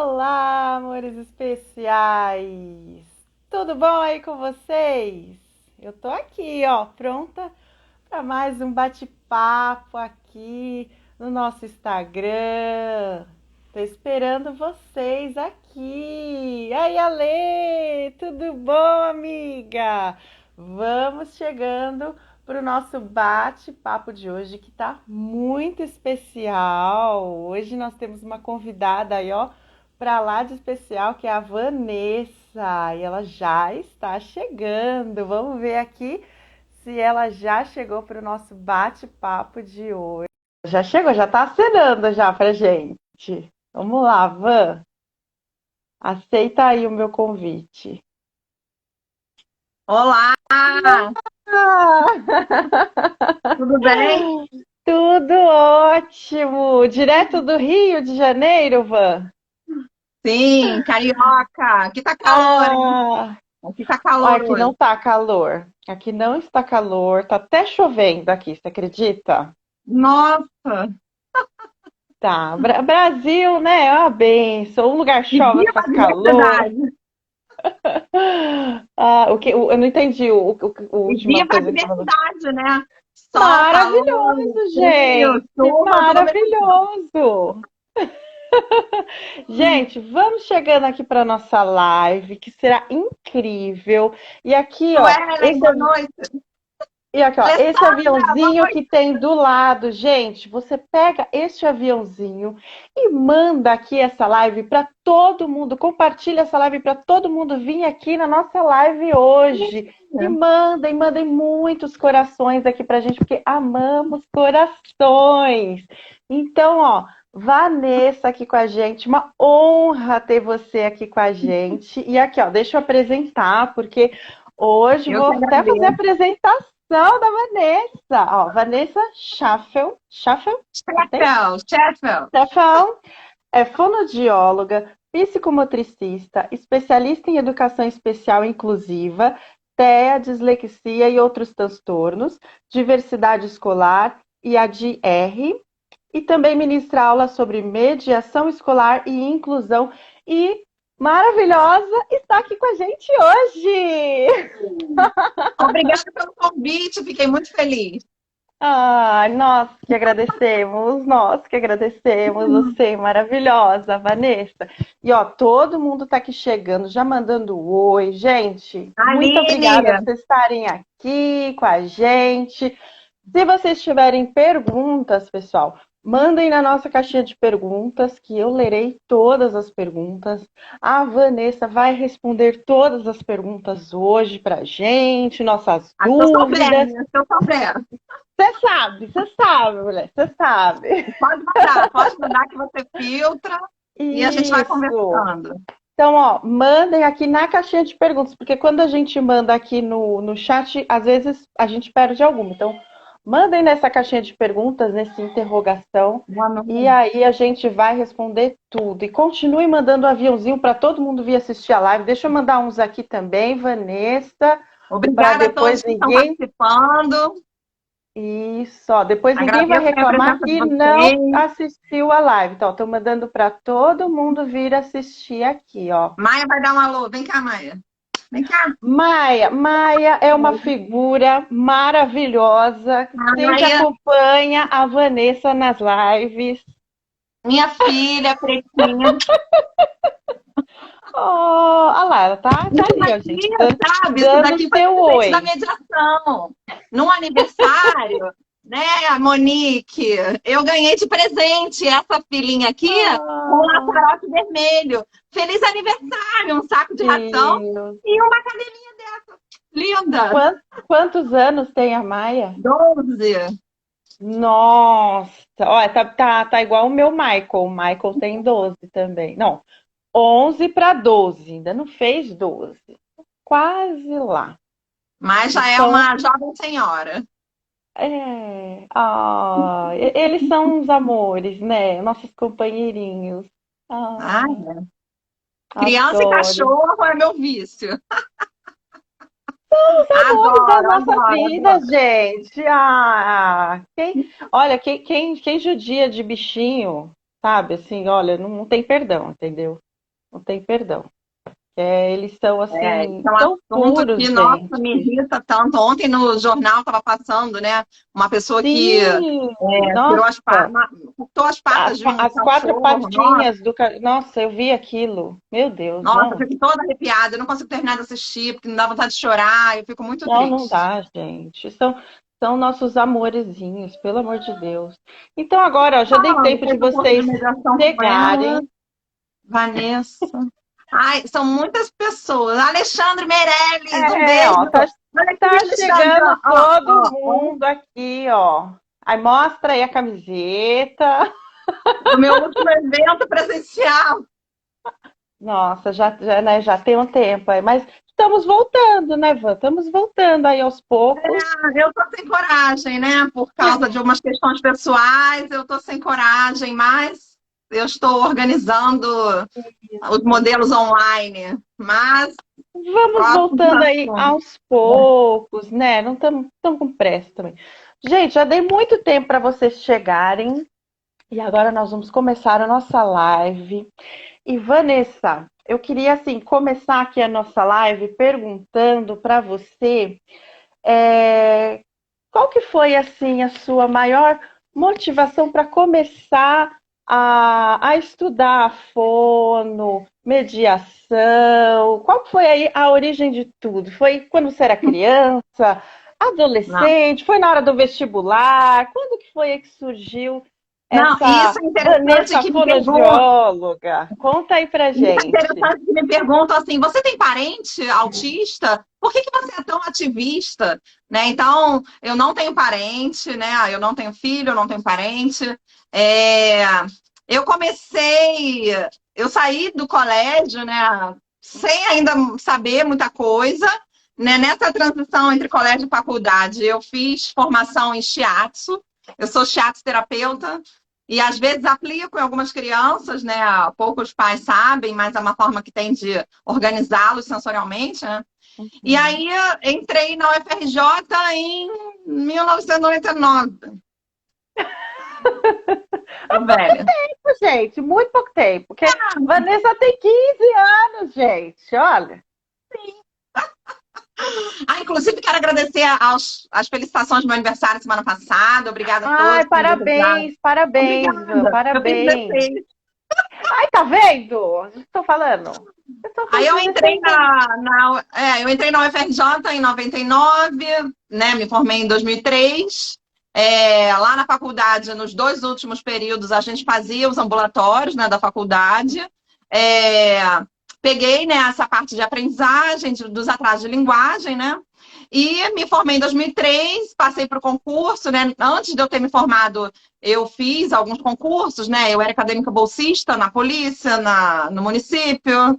Olá, amores especiais! Tudo bom aí com vocês? Eu tô aqui, ó, pronta para mais um bate-papo aqui no nosso Instagram. Tô esperando vocês aqui. E aí, Ale, tudo bom, amiga? Vamos chegando para o nosso bate-papo de hoje, que tá muito especial. Hoje nós temos uma convidada aí, ó, para lá de especial, que é a Vanessa. E ela já está chegando. Vamos ver aqui se ela já chegou para o nosso bate-papo de hoje. Já chegou, já está acenando já pra gente. Vamos lá, Van. Aceita aí o meu convite. Olá, Ah! tudo bem? Tudo ótimo! Direto do Rio de Janeiro, Van? Sim, carioca. Aqui tá calor, hein? Ah! Aqui tá Olha, calor aqui não hoje. tá calor. Aqui não está calor. Tá até chovendo aqui, você acredita? Nossa, Tá. Brasil, né? É uma benção. Um lugar que chove, outro viva faz a calor. diversidade! Eu não entendi a E última viva a coisa que você falou. diversidade, né? Sol, calor, Maravilhoso, frio, gente! chuva, tudo ao mesmo tempo. Maravilhoso! Gente, vamos chegando aqui para nossa live, que será incrível. E aqui, ó, Suelen, boa noite. esse Alessandra, boa aviãozinho que noite. tem do lado, gente, você pega este aviãozinho e manda aqui essa live para todo mundo, compartilha essa live para todo mundo vir aqui na nossa live hoje. E mandem muitos corações aqui pra gente, porque amamos corações. Então, ó, Vanessa aqui com a gente, uma honra ter você aqui com a gente. E aqui, ó, deixa eu apresentar, porque hoje Eu vou que até fazer a agradeço. apresentação da Vanessa. Ó, Vanessa Schaffel. Schaffel? Acertei? Sheffield, Sheffield. Schaffel é fonoaudióloga, psicomotricista, especialista em educação especial inclusiva, TEA, dislexia e outros transtornos, diversidade escolar e ADR, e também ministra aulas sobre mediação escolar e inclusão. E maravilhosa está aqui com a gente hoje! Obrigada pelo convite, fiquei muito feliz. Ah, nós que agradecemos, você, maravilhosa, Vanessa. E ó, todo mundo tá aqui chegando, já mandando oi, gente. Muito obrigada por Aline, vocês estarem aqui com a gente. Se vocês tiverem perguntas, pessoal, mandem na nossa caixinha de perguntas, que eu lerei todas as perguntas. A Vanessa vai responder todas as perguntas hoje pra gente, nossas ah, eu sou dúvidas. bem, eu sou bem. Você sabe, mulher, você sabe. Pode mandar que você filtra e a gente vai Isso. conversando. Então, ó, mandem aqui na caixinha de perguntas, porque quando a gente manda aqui no chat, às vezes a gente perde alguma. Então, mandem nessa caixinha de perguntas, nessa interrogação, Boa e noite. aí a gente vai responder tudo. E continue mandando um aviãozinho para todo mundo vir assistir a live. Deixa eu mandar uns aqui também, Vanessa, para Obrigada a todos depois que estão ninguém. participando. Isso, ó, depois ninguém vai Agradeço a reclamar presença de que não vocês. assistiu a live. Então, estou mandando para todo mundo vir assistir aqui, ó. Maia vai dar um alô. Vem cá, Maia. Vem cá. Maia é uma figura maravilhosa, sempre Maia, acompanha a Vanessa nas lives. minha filha, pretinha. Oh, olha lá, ela tá Isso ali, ó, daqui, gente, sabe? Isso dando daqui foi seu presente da oi. mediação. Num aniversário, né, Monique? Eu ganhei de presente essa filhinha aqui com um Ah, laçarote vermelho. Feliz aniversário, um saco de ração Deus. e uma cadeirinha dessa. Linda. Quantos anos tem a Maia? 12. Nossa, olha, tá igual o meu Michael. O Michael tem 12 também. Não, 11 para 12. Ainda não fez 12. Quase lá. Mas já é Então, uma jovem senhora. eles são uns amores, né? Nossos companheirinhos. Ai, Ah, criança e adoro. cachorro é meu vício. Os amores das Adoro, nossas adoro, vidas, adoro. gente. Olha, quem judia de bichinho, sabe? Assim, olha, não tem perdão, entendeu? não tem perdão. Eles são, assim, Isso é um tão assunto puros, que, nossa, gente. me irrita tanto. Ontem no jornal estava passando, né? Uma pessoa que Sim, tirou nossa, cortou as patas de um as quatro cachorro. Nossa, patinhas Nossa, eu vi aquilo. Meu Deus, nossa, eu não. fico toda arrepiada. Eu não consigo terminar de assistir, porque me dá vontade de chorar. Eu fico muito Não, não triste. dá, gente. São nossos amorezinhos, pelo amor de Deus. Então agora, ó, já dei Falando, tempo de fez o curso de vocês mediação com ela, chegarem. Vanessa. Ai, são muitas pessoas. Alexandre Meirelles, um Ó, beijo. Olha aqui, tá Alexandre. chegando Ó, todo ó, ó. mundo aqui, ó. Aí mostra aí a camiseta. Do meu último evento presencial. Nossa, né, já tem um tempo aí, mas estamos voltando, né, Van? Estamos voltando aí aos poucos. Eu tô sem coragem, né? Por causa de algumas questões pessoais, eu tô sem coragem, mas eu estou organizando os modelos online. Mas, Vamos próximo voltando aí assunto. aos poucos, né? Não estamos com pressa também. Gente, já dei muito tempo para vocês chegarem e agora nós vamos começar a nossa live. E Vanessa, eu queria assim começar aqui a nossa live perguntando para você é, qual que foi assim a sua maior motivação para começar a estudar a fono, mediação? Qual foi aí a origem de tudo? Foi quando você era criança, Não. adolescente? Foi na hora do vestibular? Quando que foi aí que surgiu Não, e essa isso é interessante Vanessa que me perguntam. fonoaudióloga? Conta aí pra Isso é gente. interessante que me perguntam assim: você tem parente autista? Por que você é tão ativista? Né? Então, eu não tenho parente, né? Eu não tenho filho, eu não tenho parente. É, eu comecei, eu saí do colégio, né? Sem ainda saber muita coisa. Né? Nessa transição entre colégio e faculdade, eu fiz formação em shiatsu. Eu sou shiatsu terapeuta. E às vezes aplico em algumas crianças, né? Poucos pais sabem, mas é uma forma que tem de organizá-los sensorialmente, né? E Uhum. aí entrei na UFRJ em 1999. Tô velha. Gente, muito pouco tempo. Porque Vanessa tem 15 anos, gente. Olha. Ah, inclusive quero agradecer às felicitações do meu aniversário semana passada. Obrigada a todos Ai, que me desejaram. parabéns, parabéns, Van, Obrigada. Eu fiz parabéns. 16. Ai, tá vendo? Estou falando. Eu Aí fiz eu entrei 16 anos. eu entrei na UFRJ em 99, né? Me formei em 2003. Lá na faculdade, nos dois últimos períodos, a gente fazia os ambulatórios, né, da faculdade. É, peguei, né, essa parte de aprendizagem, dos atrasos de linguagem, né? E me formei em 2003, passei para o concurso, né? Antes de eu ter me formado, eu fiz alguns concursos, né? Eu era acadêmica bolsista na polícia, no município.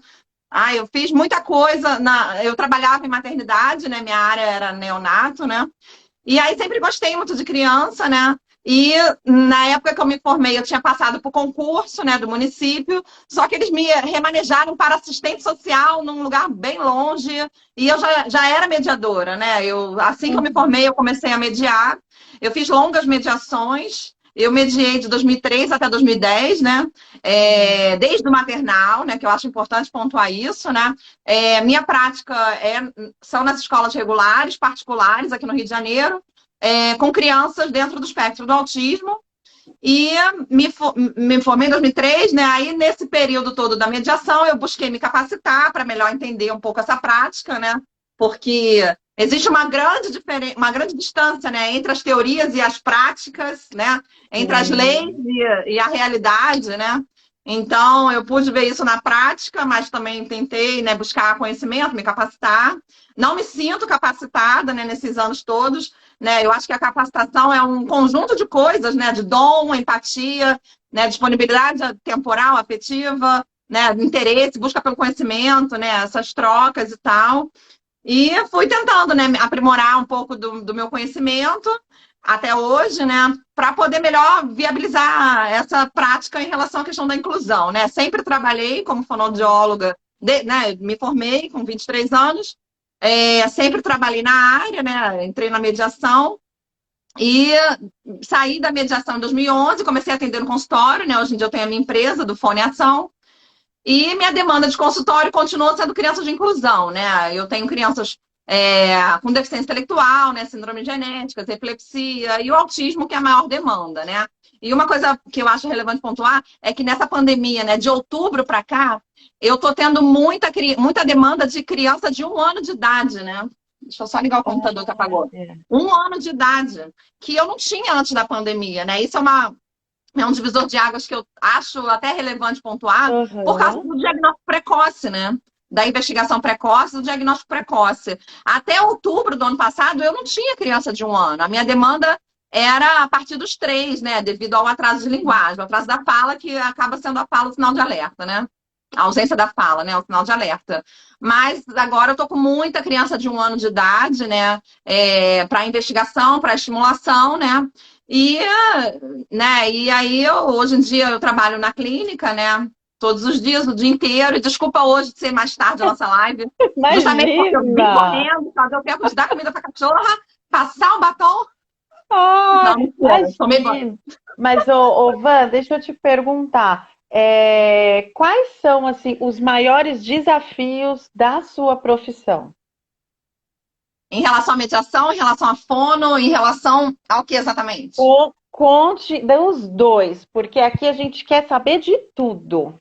Ah, eu fiz muita coisa. Eu trabalhava em maternidade, né? Minha área era neonato, né? E aí sempre gostei muito de criança, né? E na época que eu me formei, eu tinha passado por concurso, né, do município, só que eles me remanejaram para assistente social num lugar bem longe, e eu já era mediadora, né? Assim que eu me Uhum. formei, eu comecei a mediar. Eu fiz longas mediações. Eu mediei de 2003 até 2010, né? Uhum. Desde o maternal, né? Que eu acho importante pontuar isso, né? Minha prática são nas escolas regulares, particulares, aqui no Rio de Janeiro, com crianças dentro do espectro do autismo. E me formei em 2003, né? Aí, nesse período todo da mediação, eu busquei me capacitar para melhor entender um pouco essa prática, né? Porque existe uma grande distância, né, entre as teorias e as práticas, né? Entre as leis Sim. e a realidade, né? Então, eu pude ver isso na prática, mas também tentei, né, buscar conhecimento, me capacitar. Não me sinto capacitada, né, nesses anos todos, né? Eu acho que a capacitação é um conjunto de coisas, né, de dom, empatia, né, disponibilidade temporal, afetiva, né, interesse, busca pelo conhecimento, né, essas trocas e tal. E fui tentando, né, aprimorar um pouco do meu conhecimento até hoje, né, para poder melhor viabilizar essa prática em relação à questão da inclusão, né? Sempre trabalhei como fonoaudióloga, né, me formei com 23 anos, sempre trabalhei na área, né, entrei na mediação e saí da mediação em 2011, comecei a atender no consultório, né? Hoje em dia eu tenho a minha empresa do Fone Ação. E minha demanda de consultório continua sendo crianças de inclusão, né? Eu tenho crianças com deficiência intelectual, né? Síndrome genética, epilepsia e o autismo, que é a maior demanda, né? E uma coisa que eu acho relevante pontuar é que nessa pandemia, né, de outubro para cá, eu tô tendo muita demanda de criança de 1 ano de idade, né? Deixa eu só ligar o computador que apagou. Olha. 1 ano de idade, que eu não tinha antes da pandemia, né? Isso é um divisor de águas que eu acho até relevante pontuar, por causa Aham. do diagnóstico precoce, né? Da investigação precoce, do diagnóstico precoce. Até outubro do ano passado, eu não tinha criança de 1 ano. A minha demanda era a partir dos 3, né? Devido ao atraso de linguagem, o atraso da fala, que acaba sendo a fala o sinal de alerta, né? A ausência da fala, né? O sinal de alerta. Mas agora eu tô com muita criança de 1 ano de idade, né? Para investigação, para estimulação, né? E, e aí, hoje em dia, eu trabalho na clínica, né? Todos os dias, o dia inteiro. E desculpa hoje de ser mais tarde a nossa live, justamente porque eu vim Imagina! correndo, fazer o tempo de dar comida para a cachorra, passar o batom. Ai, Não, mentira, tomei banho. imagina! Mas, Van, deixa eu te perguntar. Quais são, assim, os maiores desafios da sua profissão? Em relação à mediação, em relação à fono, em relação ao que exatamente? Conte dos dois, porque aqui a gente quer saber de tudo.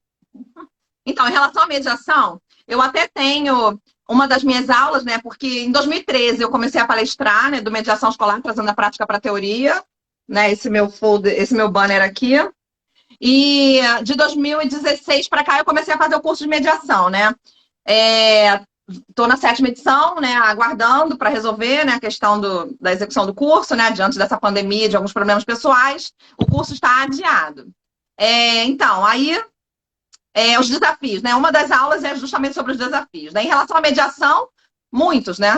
Então, em relação à mediação, eu até tenho uma das minhas aulas, né? Porque em 2013 eu comecei a palestrar, né, do mediação escolar, trazendo a prática para a teoria, né? Esse meu banner aqui. E de 2016 para cá eu comecei a fazer o curso de mediação, né? Estou na 7ª edição, né? Aguardando para resolver, né, a questão da execução do curso, né? Diante dessa pandemia, de alguns problemas pessoais, o curso está adiado. Então, aí os desafios, né? Uma das aulas é justamente sobre os desafios, né? Em relação à mediação, muitos, né?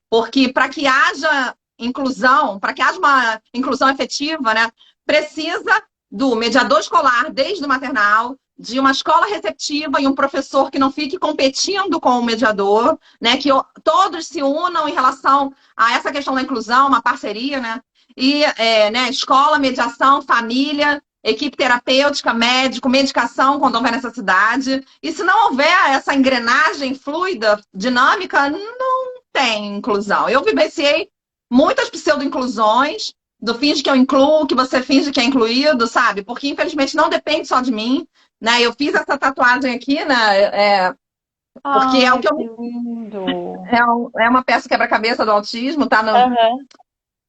Porque para que haja inclusão, para que haja uma inclusão efetiva, né? Precisa do mediador escolar desde o maternal, de uma escola receptiva e um professor que não fique competindo com o mediador, né? Que todos se unam em relação a essa questão da inclusão, uma parceria, né? E né, escola, mediação, família, equipe terapêutica, médico, medicação quando houver necessidade. E se não houver essa engrenagem fluida, dinâmica, não tem inclusão. Eu vivenciei muitas pseudo-inclusões, do finge que eu incluo, que você finge que é incluído, sabe? Porque infelizmente não depende só de mim, né? Eu fiz essa tatuagem aqui, né? Porque é o Ai, que eu que lindo! é uma peça quebra-cabeça do autismo, tá? Aham.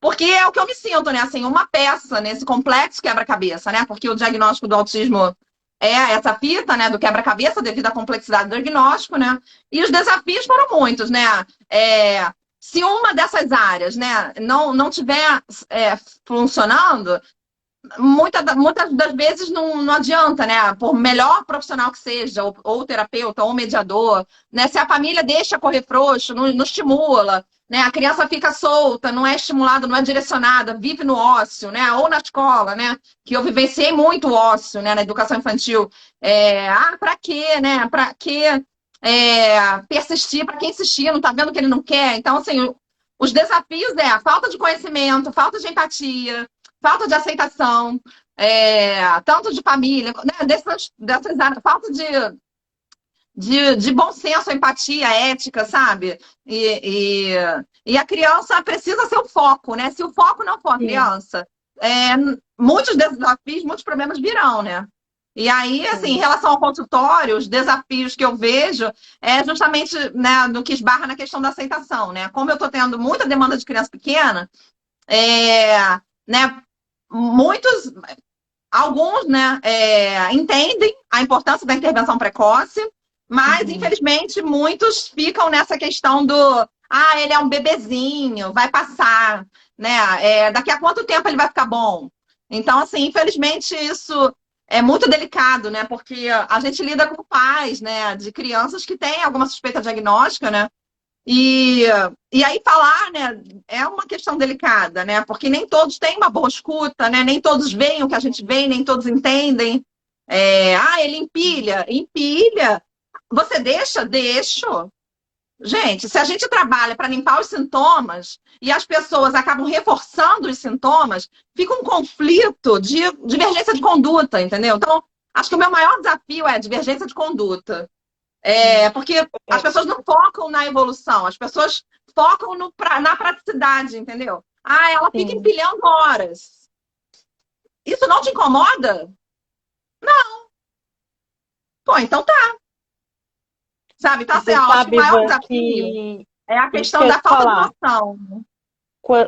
Porque é o que eu me sinto, né? Assim, uma peça nesse complexo quebra-cabeça, né? Porque o diagnóstico do autismo é essa fita, né? Do quebra-cabeça devido à complexidade do diagnóstico, né? E os desafios foram muitos, né? Se uma dessas áreas, né, não tiver funcionando, muitas das vezes não adianta, né? Por melhor profissional que seja, ou terapeuta, ou mediador, né? Se a família deixa correr frouxo, não estimula, né? A criança fica solta, não é estimulada, não é direcionada, vive no ócio, né? Ou na escola, né? Que eu vivenciei muito o ócio, né? Na educação infantil. Pra quê, né? Pra quê persistir? Pra quem insistir? Não tá vendo que ele não quer? Então, assim, os desafios a falta de conhecimento, falta de empatia, falta de aceitação, tanto de família, né, dessas áreas, falta de bom senso, empatia, ética, sabe? E a criança precisa ser o foco, né? Se o foco não for a Sim, criança, muitos desafios, muitos problemas virão, né? E aí, assim, em sim. relação ao consultório, os desafios que eu vejo é justamente, né, no que esbarra na questão da aceitação, né? Como eu estou tendo muita demanda de criança pequena, né, muitos, alguns, né, entendem a importância da intervenção precoce, mas, Uhum. infelizmente, muitos ficam nessa questão ele é um bebezinho, vai passar, né? Daqui a quanto tempo ele vai ficar bom? Então, assim, infelizmente, isso é muito delicado, né? Porque a gente lida com pais, né, de crianças que têm alguma suspeita diagnóstica, né? E, e aí falar, né, é uma questão delicada, né? Porque nem todos têm uma boa escuta, né? Nem todos veem o que a gente vê, nem todos entendem. Ele empilha. Empilha. Você deixa? Deixo. Gente, se a gente trabalha para limpar os sintomas e as pessoas acabam reforçando os sintomas, fica um conflito de divergência de conduta, entendeu? Então, Acho que o meu maior desafio é a divergência de conduta. Porque as É, pessoas não focam na evolução, as pessoas focam na praticidade, entendeu? Ah, ela fica sim. empilhando horas. Isso não te incomoda? Pô, então tá, sabe? Então, assim, Você eu acho que o sabe, maior Ivan, desafio que é a isso que questão eu ia da te falta de falar. noção.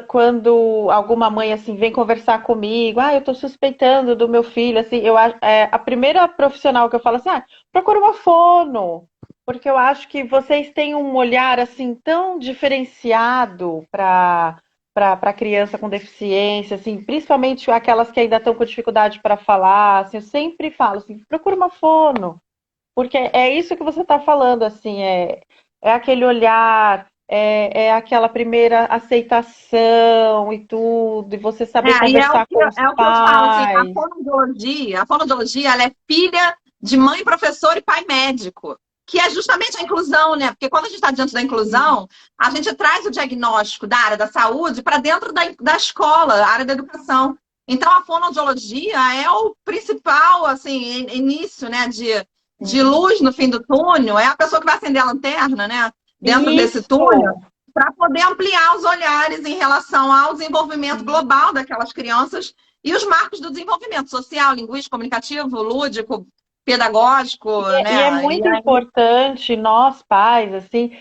Quando alguma mãe assim vem conversar comigo, eu tô suspeitando do meu filho, assim, eu acho, a primeira profissional que eu falo assim, procura uma fono, porque eu acho que vocês têm um olhar assim tão diferenciado para criança com deficiência, assim, principalmente aquelas que ainda estão com dificuldade para falar, assim, eu sempre falo assim, procura uma fono. Porque é isso que você está falando, assim, é aquele olhar, é aquela primeira aceitação e tudo, e você saber E é o conversar que, com os é o que eu falo, assim, pais. a fonoaudiologia, ela é filha de mãe, professor e pai médico, que é justamente a inclusão, né? Porque quando a gente está diante da inclusão, a gente traz o diagnóstico da área da saúde para dentro da escola, a área da educação. Então, a fonoaudiologia é o principal, assim, início, né, de Sim. luz no fim do túnel, é a pessoa que vai acender a lanterna, né, dentro desse túnel, Isso, para poder ampliar os olhares em relação ao desenvolvimento global daquelas crianças e os marcos do desenvolvimento social, linguístico, comunicativo, lúdico, pedagógico, e é né? E muito aí, importante nós pais, assim,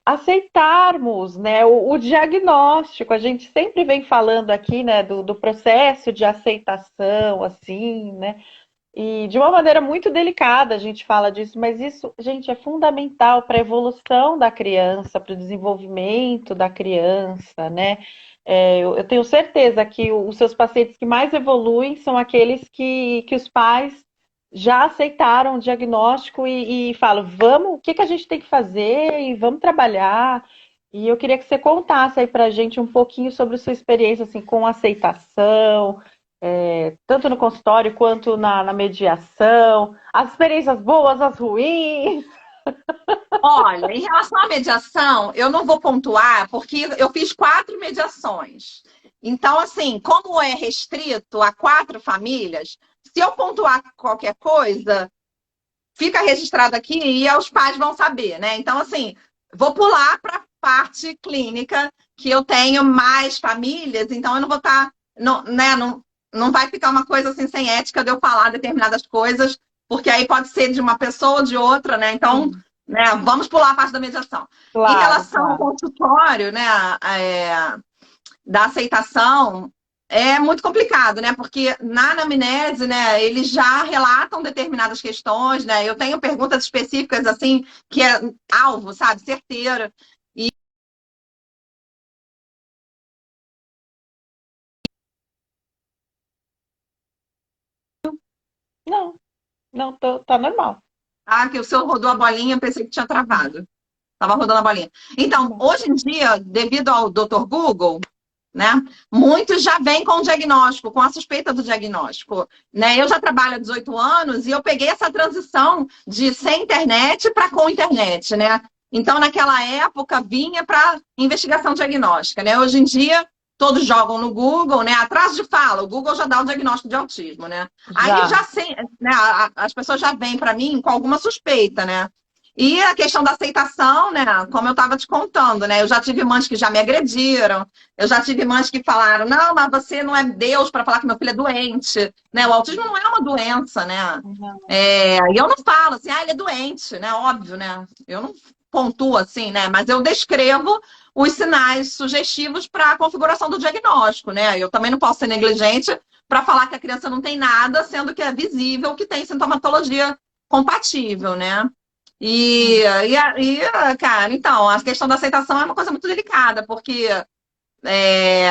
aceitarmos, né, o diagnóstico. A gente sempre vem falando aqui, né, do processo de aceitação, assim, né? E de uma maneira muito delicada a gente fala disso, mas isso, gente, é fundamental para a evolução da criança, para o desenvolvimento da criança, né? Eu tenho certeza que os seus pacientes que mais evoluem são aqueles que os pais já aceitaram o diagnóstico e falam, vamos, o que a gente tem que fazer e vamos trabalhar. E eu queria que você contasse aí para a gente um pouquinho sobre a sua experiência assim, com aceitação, tanto no consultório quanto na mediação, as experiências boas, as ruins. olha, em relação à mediação, eu não vou pontuar porque eu fiz 4 mediações. Então, assim, como é restrito a 4 famílias, se eu pontuar qualquer coisa, fica registrado aqui e os pais vão saber, né? Então, assim, vou pular para a parte clínica, que eu tenho mais famílias, então eu não vou estar, não, né? Não vai ficar uma coisa assim sem ética de eu falar determinadas coisas, porque aí pode ser de uma pessoa ou de outra, né? Então, Sim, né, vamos pular a parte da mediação. Em claro, relação ao claro. consultório, né? é, da aceitação é muito complicado, né? Porque na anamnese, né, eles já relatam determinadas questões, né? Eu tenho perguntas específicas, assim, que é alvo, sabe? Certeiro. Não, não, tá normal. Ah, que o senhor rodou a bolinha, pensei que tinha travado. Estava rodando a bolinha. Então, Não. hoje em dia, devido ao Dr. Google, né, muitos já vêm com o diagnóstico, com a suspeita do diagnóstico. Né? Eu já trabalho há 18 anos e eu peguei essa transição de sem internet para com internet, né? Então, naquela época, vinha para investigação diagnóstica, né? Hoje em dia, todos jogam no Google, né? Atrás de fala, o Google já dá o diagnóstico de autismo, né? Aí Já. já sei, né? As pessoas já vêm para mim com alguma suspeita, né? E a questão da aceitação, né? Como eu estava te contando, né? Eu já tive mães que já me agrediram, eu já tive mães que falaram: não, mas você não é Deus para falar que meu filho é doente, né? O autismo não é uma doença, né? Não. E eu não falo assim, ele é doente, né? Óbvio, né? Eu não pontuo assim, né? Mas eu descrevo os sinais sugestivos para a configuração do diagnóstico, né? Eu também não posso ser negligente para falar que a criança não tem nada, sendo que é visível que tem sintomatologia compatível, né? Cara, então, a questão da aceitação é uma coisa muito delicada, porque é,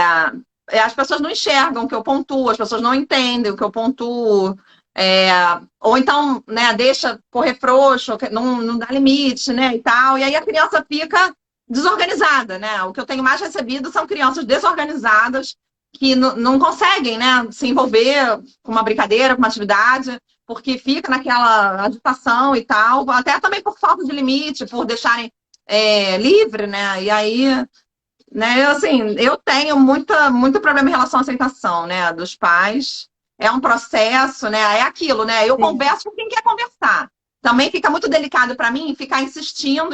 as pessoas não enxergam o que eu pontuo, as pessoas não entendem o que eu pontuo, é, ou então, né, deixa correr frouxo, não dá limite, né, e tal, e aí a criança fica desorganizada, né? O que eu tenho mais recebido são crianças desorganizadas que não conseguem, né, se envolver com uma brincadeira, com uma atividade, porque fica naquela agitação e tal, até também por falta de limite, por deixarem livre, né? E aí, né, assim, eu tenho muito problema em relação à aceitação, né, dos pais. é um processo, né? É aquilo, né? Eu Sim. converso com quem quer conversar. Também fica muito delicado para mim ficar insistindo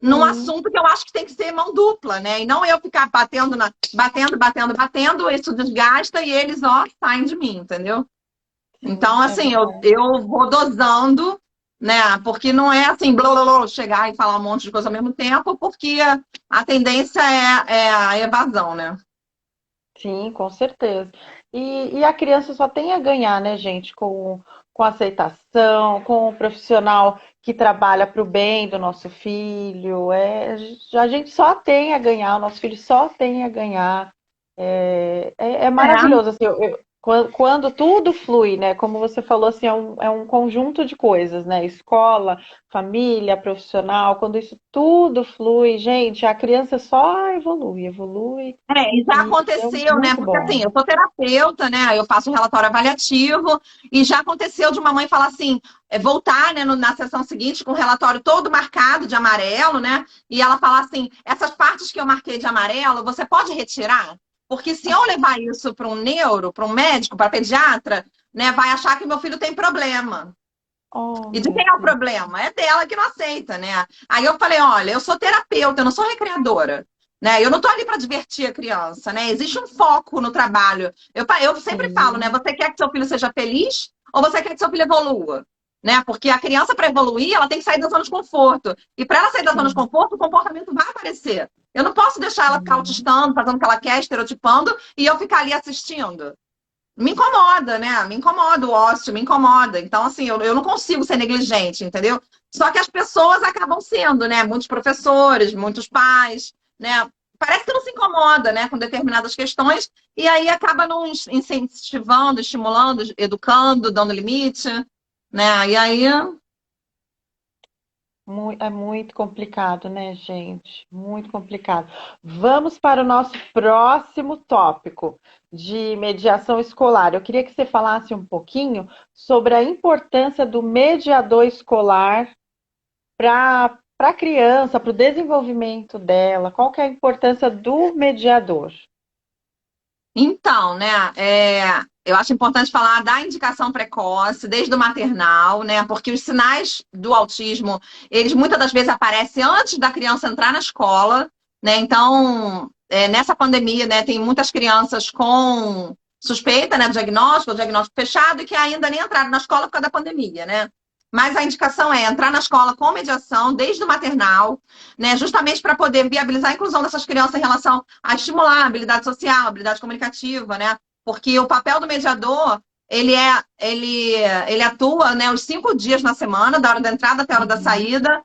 num Sim. assunto que eu acho que tem que ser mão dupla, né? E não eu ficar batendo, isso desgasta e eles, ó, saem de mim, entendeu? Sim, Então, é assim, verdade. eu vou dosando, né? Porque não é assim, blá, blá, blá, chegar e falar um monte de coisa ao mesmo tempo, porque a tendência é a evasão, né? Sim, com certeza. E a criança só tem a ganhar, né, gente, com aceitação, com o profissional que trabalha para o bem do nosso filho. A gente só tem a ganhar, o nosso filho só tem a ganhar. É É. maravilhoso, assim, quando tudo flui, né? Como você falou, assim, é um conjunto de coisas, né? Escola, família, profissional, quando isso tudo flui, gente, a criança só evolui, evolui, E já e é aconteceu, né? muito Porque bom. assim, eu sou terapeuta, né? Eu faço um relatório avaliativo e já aconteceu de uma mãe falar assim, voltar, né, na sessão seguinte com o relatório todo marcado de amarelo, né? E ela falar assim, essas partes que eu marquei de amarelo, você pode retirar? Porque se eu levar isso para um neuro, para um médico, para pediatra, né, vai achar que meu filho tem problema. Oh, E de meu quem é o Deus. problema? É dela que não aceita, né? Aí eu falei, olha, eu sou terapeuta, eu não sou recreadora. Né? Eu não estou ali para divertir a criança, né? Existe um foco no trabalho. Eu sempre falo, né? Sim, Você quer que seu filho seja feliz ou você quer que seu filho evolua? Né? Porque a criança, para evoluir, ela tem que sair da zona de conforto. E para ela sair da zona de sim, conforto, o comportamento vai aparecer. Eu não posso deixar ela ficar sim, autistando, fazendo o que ela quer, estereotipando, e eu ficar ali assistindo. Me incomoda, né? Me incomoda o ócio, me incomoda. Então, assim, eu não consigo ser negligente, entendeu? Só que as pessoas acabam sendo, né? Muitos professores, muitos pais, né? Parece que não se incomoda, né, com determinadas questões, e aí acaba não incentivando, estimulando, educando, dando limite, né? E aí, é muito complicado, né, gente? Muito complicado. Vamos para o nosso próximo tópico de mediação escolar. Eu queria que você falasse um pouquinho sobre a importância do mediador escolar para a criança, para o desenvolvimento dela. Qual que é a importância do mediador? então, né, eu acho importante falar da indicação precoce, desde o maternal, né, porque os sinais do autismo, eles muitas das vezes aparecem antes da criança entrar na escola, né, então, nessa pandemia, né, tem muitas crianças com suspeita, né, do diagnóstico, ou diagnóstico fechado, e que ainda nem entraram na escola por causa da pandemia, né. Mas a indicação é entrar na escola com mediação, desde o maternal, né, justamente para poder viabilizar a inclusão dessas crianças em relação a estimular a habilidade social, a habilidade comunicativa, né? Porque o papel do mediador, ele atua, né, os 5 dias na semana, da hora da entrada até a hora da Uhum. saída,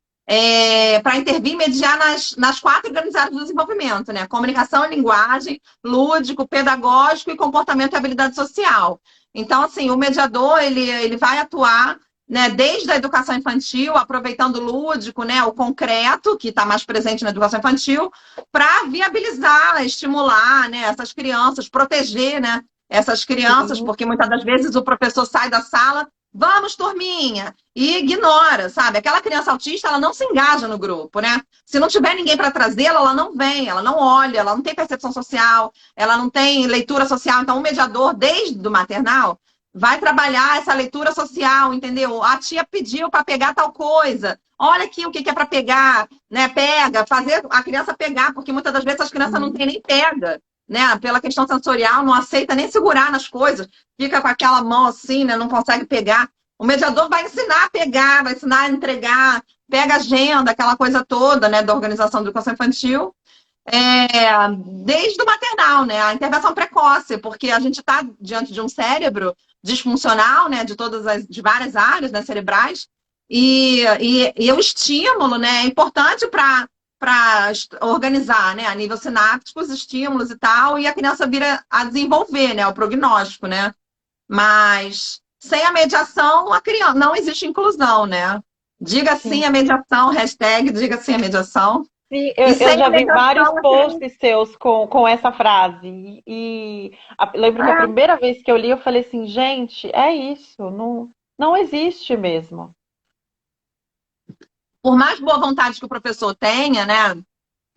para intervir e mediar nas 4 grandes áreas do desenvolvimento, né? Comunicação e linguagem, lúdico, pedagógico e comportamento e habilidade social. Então, assim, o mediador, ele vai atuar, né, desde a educação infantil, aproveitando o lúdico, né, o concreto, que está mais presente na educação infantil, para viabilizar, estimular, né, essas crianças, proteger, né, essas crianças, Sim, porque muitas das vezes o professor sai da sala, vamos, turminha, e ignora, sabe? Aquela criança autista, ela não se engaja no grupo, né? Se não tiver ninguém para trazê-la, ela não vem, ela não olha, ela não tem percepção social, ela não tem leitura social. Então, o mediador, desde o maternal, vai trabalhar essa leitura social, entendeu? A tia pediu para pegar tal coisa. Olha aqui o que é para pegar, né? Pega, fazer a criança pegar, porque muitas das vezes as crianças não sim, têm nem pega, né? Pela questão sensorial, não aceita nem segurar nas coisas, fica com aquela mão assim, né? Não consegue pegar. O mediador vai ensinar a pegar, vai ensinar a entregar, pega a agenda, aquela coisa toda, né? Da organização da educação infantil. Desde o maternal, né? A intervenção precoce, porque a gente está diante de um cérebro disfuncional, né? De várias áreas, né, cerebrais, e o estímulo, né? É importante para organizar, né? A nível sináptico, os estímulos e tal, e a criança vira a desenvolver, né? O prognóstico, né? Mas sem a mediação, a criança não existe inclusão, né? Diga sim sim. à mediação, hashtag diga sim à mediação. Sim, E eu sem já a vi vários mediação, posts seus com essa frase. Lembro que a é, primeira vez que eu li, eu falei assim, gente, é isso, não, não existe mesmo. por mais boa vontade que o professor tenha, né?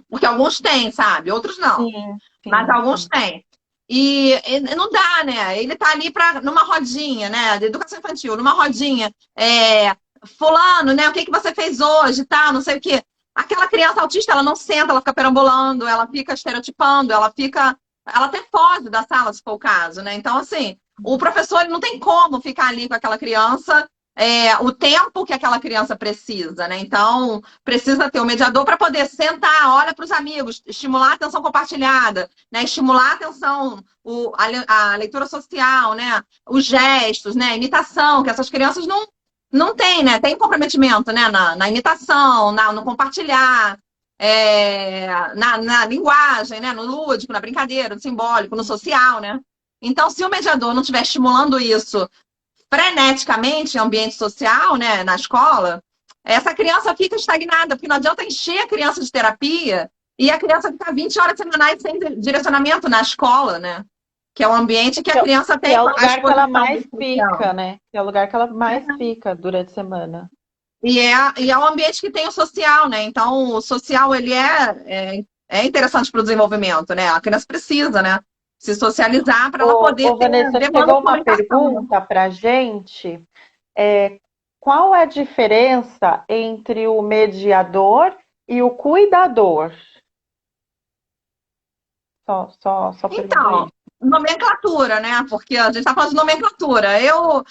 Porque alguns têm, sabe? Outros não. Sim, Mas sim, alguns sim. têm. E não dá, né? Ele tá ali numa rodinha, né? De educação infantil, numa rodinha. Fulano, né? O que que você fez hoje, tal, não sei o quê. Aquela criança autista, ela não senta, ela fica perambulando, ela fica estereotipando, ela até foge da sala, se for o caso, né? Então, assim, o professor ele não tem como ficar ali com aquela criança o tempo que aquela criança precisa, né? Então, precisa ter um mediador para poder sentar, olha para os amigos, estimular a atenção compartilhada, né? Estimular a atenção, a leitura social, né? Os gestos, né? A imitação, que essas crianças não têm, né? Tem comprometimento, né? Na imitação, no compartilhar, na linguagem, né? No lúdico, na brincadeira, no simbólico, no social, né? Então, se o mediador não estiver estimulando isso freneticamente em ambiente social, né, na escola, essa criança fica estagnada, porque não adianta encher a criança de terapia e a criança ficar 20 horas semanais sem direcionamento na escola, né? Que é o ambiente que a criança Que tem é o a lugar que ela exposição mais social. fica, né? Que é o lugar que ela mais fica durante a semana. E é um ambiente que tem o social, né? Então, o social, ele é interessante para o desenvolvimento, né? A criança precisa, né? Se socializar para ela poder ter Vanessa, demanda chegou de uma comunicação, né? pergunta para a gente. Qual é a diferença entre o mediador e o cuidador? Só perguntou Então, isso. nomenclatura, né? Porque a gente está falando de nomenclatura. Eu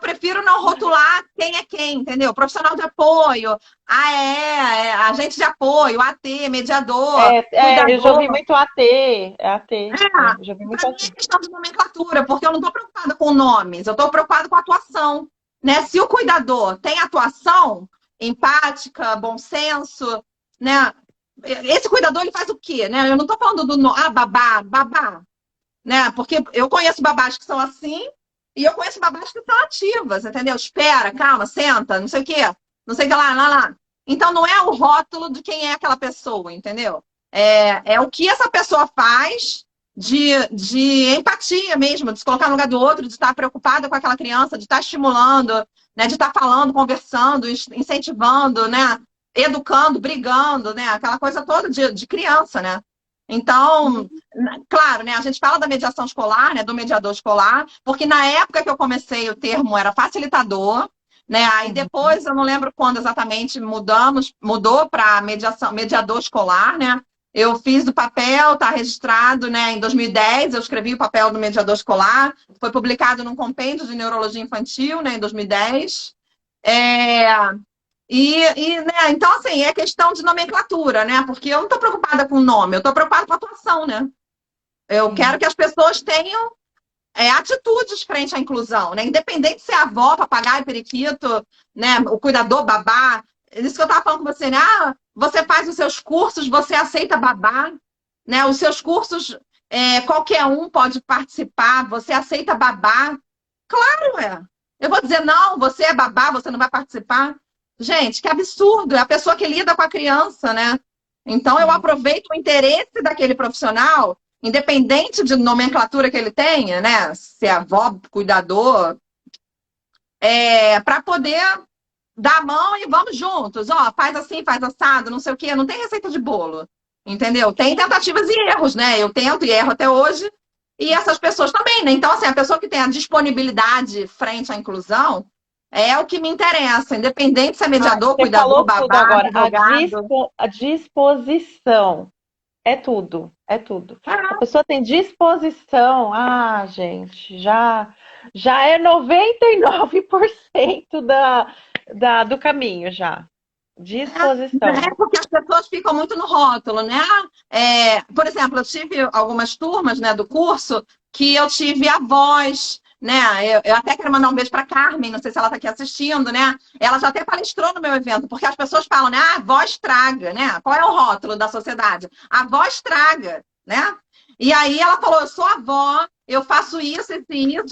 prefiro não rotular quem é quem, entendeu? Profissional de apoio, agente de apoio, AT, mediador, Eu já ouvi cuidador. muito AT. É AT. Eu já ouvi muito Para mim é AT. questão de nomenclatura, porque eu não estou preocupada com nomes, eu estou preocupada com atuação. Né? Se o cuidador tem atuação empática, bom senso, né? Esse cuidador ele faz o quê? Né? Eu não estou falando do babá, né? Porque eu conheço babás que são assim e eu conheço babás que são ativas, entendeu? Espera, calma, senta, não sei o quê, não sei o que lá. Então não é o rótulo de quem é aquela pessoa, entendeu? É o que essa pessoa faz de empatia mesmo, de se colocar no lugar do outro, de estar preocupada com aquela criança, de estar estimulando, né? De estar falando, conversando, incentivando, né? Educando, brigando, né? Aquela coisa toda de criança, né? Então, claro, né, a gente fala da mediação escolar, né, do mediador escolar, porque na época que eu comecei o termo era facilitador, né, aí Uhum. depois eu não lembro quando exatamente mudou para mediador escolar, né, eu fiz o papel, está registrado, né, em 2010, eu escrevi o papel do mediador escolar, foi publicado num compêndio de neurologia infantil, né, em 2010. É, né, então, assim, é questão de nomenclatura, né? Porque eu não estou preocupada com o nome, eu estou preocupada com a atuação, né? Eu quero Sim. que as pessoas tenham atitudes frente à inclusão, né? Independente se é avó, papagaio, periquito, né? O cuidador, babá. É isso que eu estava falando com você, né? Ah, você faz os seus cursos, você aceita babá, né? Os seus cursos, qualquer um pode participar, você aceita babá. Claro, é. Eu vou dizer, não, você é babá, você não vai participar. Gente, que absurdo, é a pessoa que lida com a criança, né? Então, eu Sim. aproveito o interesse daquele profissional, independente de nomenclatura que ele tenha, né? Se é avó, cuidador, para poder dar a mão e vamos juntos. Ó, faz assim, faz assado, não sei o quê. Não tem receita de bolo, entendeu? Tem tentativas e erros, né? Eu tento e erro até hoje. E essas pessoas também, né? Então, assim, a pessoa que tem a disponibilidade frente à inclusão é o que me interessa, independente se é mediador, Você cuidador, falou tudo babá, agora. advogado. A disposição é tudo, é tudo. A Ah, pessoa tem disposição. Ah, gente, já é 99% do caminho já. Disposição. porque as pessoas ficam muito no rótulo, né? Por exemplo, eu tive algumas turmas, né, do curso que eu tive avós, né? Eu até quero mandar um beijo para Carmen, não sei se ela está aqui assistindo, né? Ela já até palestrou no meu evento, porque as pessoas falam, né? Ah, a avó estraga, né? Qual é o rótulo da sociedade? A avó estraga, né? E aí ela falou, eu sou avó, eu faço isso,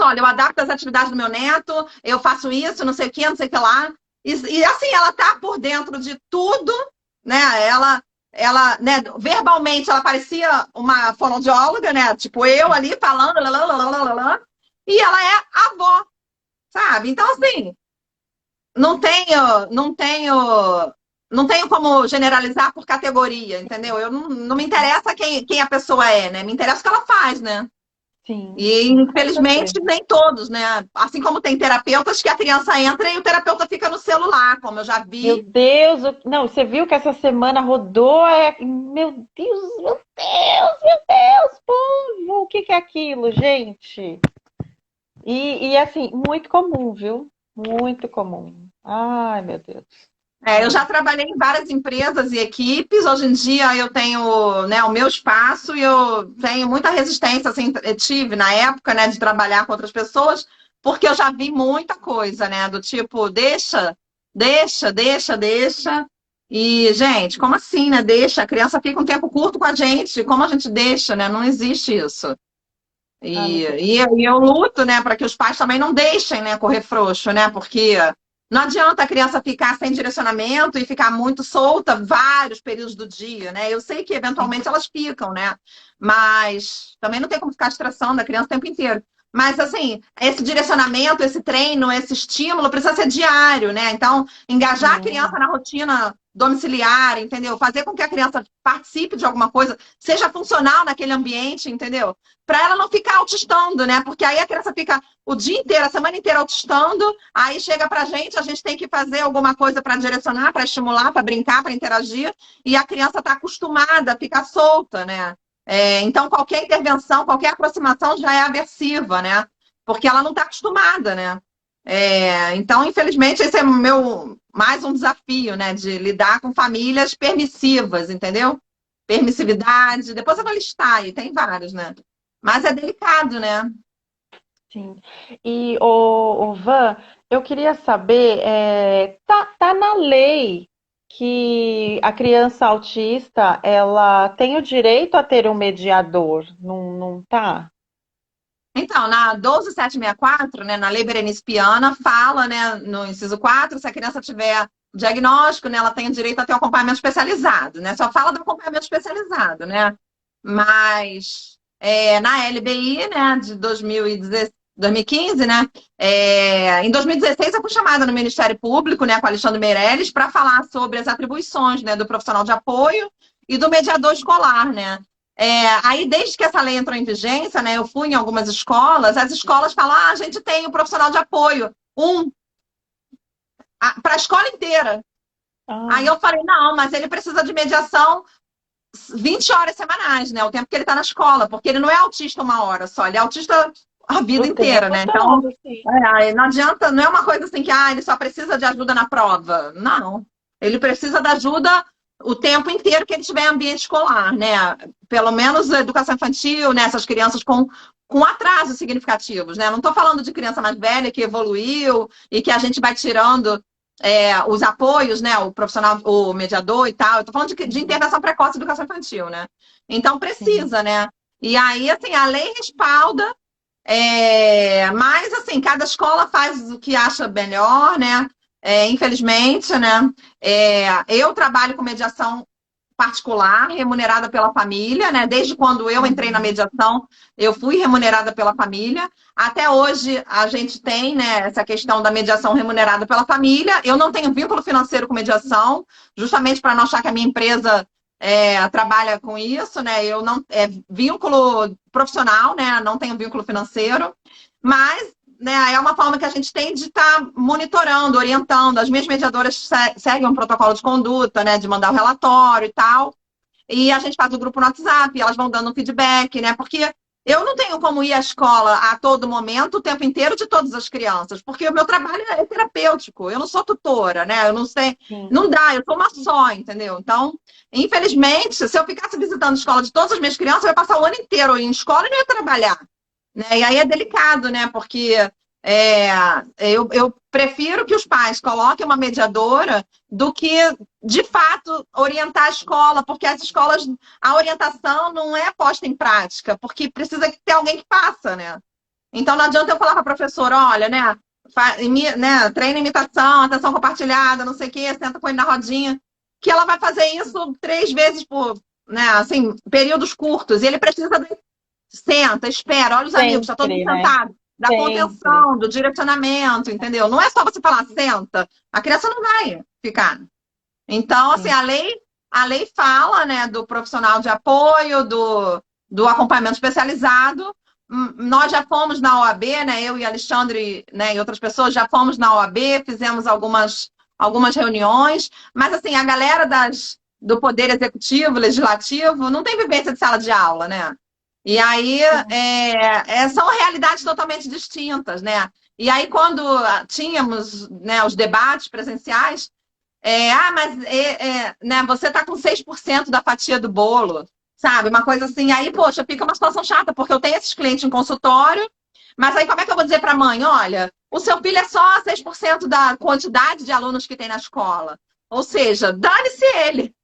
olha, eu adapto as atividades do meu neto, eu faço isso, não sei o que, não sei o que lá. E assim, ela tá por dentro de tudo, né? Né, verbalmente, ela parecia uma fonoaudióloga, né? Tipo, eu ali falando, lá, e ela é avó, sabe? Então, assim, não tenho, não tenho, não tenho como generalizar por categoria, entendeu? Eu não me interessa quem a pessoa é, né? Me interessa o que ela faz, né? Sim, E, sim, com infelizmente, certeza. nem todos, né? Assim como tem terapeutas que a criança entra e o terapeuta fica no celular, como eu já Meu vi. Deus, não, você viu que essa semana rodou? Meu Deus, meu Deus, povo, o que que é aquilo, gente? E assim, muito comum, viu? Muito comum. Ai, meu Deus. Eu É. já trabalhei em várias empresas e equipes. Hoje em dia eu tenho, né, o meu espaço e eu tenho muita resistência, assim, eu tive na época, né, de trabalhar com outras pessoas, porque eu já vi muita coisa, né, do tipo, deixa, deixa, deixa, deixa. E, gente, como assim, né? Deixa, a criança fica um tempo curto com a gente, como a gente deixa, né? Não existe isso. Ah, E, não tem. e eu luto, né, para que os pais também não deixem, né, correr frouxo, né? Porque não adianta a criança ficar sem direcionamento e ficar muito solta vários períodos do dia, né? Eu sei que eventualmente elas ficam, né? Mas também não tem como ficar estressando a criança o tempo inteiro. Mas, assim, esse direcionamento, esse treino, esse estímulo precisa ser diário, né? Então, engajar a criança Sim, na rotina domiciliar, entendeu? Fazer com que a criança participe de alguma coisa, seja funcional naquele ambiente, entendeu? Para ela não ficar autistando, né? Porque aí a criança fica o dia inteiro, a semana inteira autistando, aí chega para a gente tem que fazer alguma coisa para direcionar, para estimular, para brincar, para interagir, e a criança está acostumada a ficar solta, né? Então, qualquer intervenção, qualquer aproximação já é aversiva, né? Porque ela não está acostumada, né? Então, infelizmente, esse é meu mais um desafio, né? De lidar com famílias permissivas, entendeu? Permissividade, depois eu vou listar aí, tem vários, né? Mas é delicado, né? sim. E o Van, eu queria saber, tá na lei que a criança autista ela tem o direito a ter um mediador, não, não tá? Então, na 12764, né, na Lei Berenice Piana, fala, né, no inciso 4, se a criança tiver diagnóstico, né, ela tem o direito a ter um acompanhamento especializado, né? Só fala do acompanhamento especializado, né? Mas na LBI, né, de 2016, 2015, né? Em 2016 eu fui chamada no Ministério Público, né, com Alexandre Meirelles, para falar sobre as atribuições, né, do profissional de apoio e do mediador escolar, né? Aí, desde que essa lei entrou em vigência, né, eu fui em algumas escolas, as escolas falam, a gente tem o profissional de apoio, para a escola inteira. Aí Ah, eu falei, não, mas ele precisa de mediação 20 horas semanais, né? O tempo que ele está na escola, porque ele não é autista uma hora só, ele é autista a vida o inteira, tempo né? Então, todo, sim. não adianta, não é uma coisa assim que ele só precisa de ajuda na prova. Não. Ele precisa de ajuda o tempo inteiro que ele estiver em ambiente escolar, né? Pelo menos a educação infantil, né? Essas crianças com atrasos significativos, né? Não estou falando de criança mais velha que evoluiu e que a gente vai tirando os apoios, né? O profissional, o mediador e tal. Eu estou falando de Uhum, internação precoce e educação infantil, né? Então sim. precisa, né? E aí, assim, a lei respalda, mas, assim, cada escola faz o que acha melhor, né? Infelizmente, né? Eu trabalho com mediação particular, remunerada pela família, né? Desde quando eu entrei na Uhum. mediação, eu fui remunerada pela família. Até hoje, a gente tem, né, essa questão da mediação remunerada pela família. Eu não tenho vínculo financeiro com mediação, justamente para não achar que a minha empresa trabalha com isso, né? Eu não vínculo profissional, né? Não tenho vínculo financeiro, mas né, é uma forma que a gente tem de estar monitorando, orientando. As minhas mediadoras seguem um protocolo de conduta, né? De mandar o relatório e tal. E a gente faz o grupo no WhatsApp, elas vão dando um feedback, né? Porque eu não tenho como ir à escola a todo momento, o tempo inteiro, de todas as crianças, porque o meu trabalho é terapêutico, eu não sou tutora, né? Eu não sei, Sim, não dá, eu sou uma só, entendeu? Então, infelizmente, se eu ficasse visitando a escola de todas as minhas crianças, eu ia passar o ano inteiro em escola e não ia trabalhar, né? E aí é delicado, né? Porque é, eu prefiro que os pais coloquem uma mediadora do que, de fato, orientar a escola, porque as escolas, a orientação não é posta em prática, porque precisa ter alguém que faça, né? Então não adianta eu falar para a professora, olha, né, treina imitação, atenção compartilhada, não sei o quê, senta com ele na rodinha, que ela vai fazer isso 3 vezes por, né, assim, períodos curtos, e ele precisa senta, espera, olha os amigos, está todo mundo sempre, né? sentado. Da Sempre. contenção, do direcionamento, entendeu? Não é só você falar, senta. A criança não vai ficar. Então, assim, Sim. a lei fala, né, do profissional de apoio, do acompanhamento especializado, nós já fomos na OAB, né? Eu e Alexandre, né, e outras pessoas já fomos na OAB, fizemos algumas reuniões, mas assim, a galera do Poder Executivo, Legislativo, não tem vivência de sala de aula, né? E aí são realidades totalmente distintas, né? E aí, quando tínhamos, né, os debates presenciais, mas né, você está com 6% da fatia do bolo, sabe? Uma coisa assim. Aí, poxa, fica uma situação chata, porque eu tenho esses clientes em consultório, mas aí como é que eu vou dizer para a mãe? Olha, o seu filho é só 6% da quantidade de alunos que tem na escola. Ou seja, dane-se ele.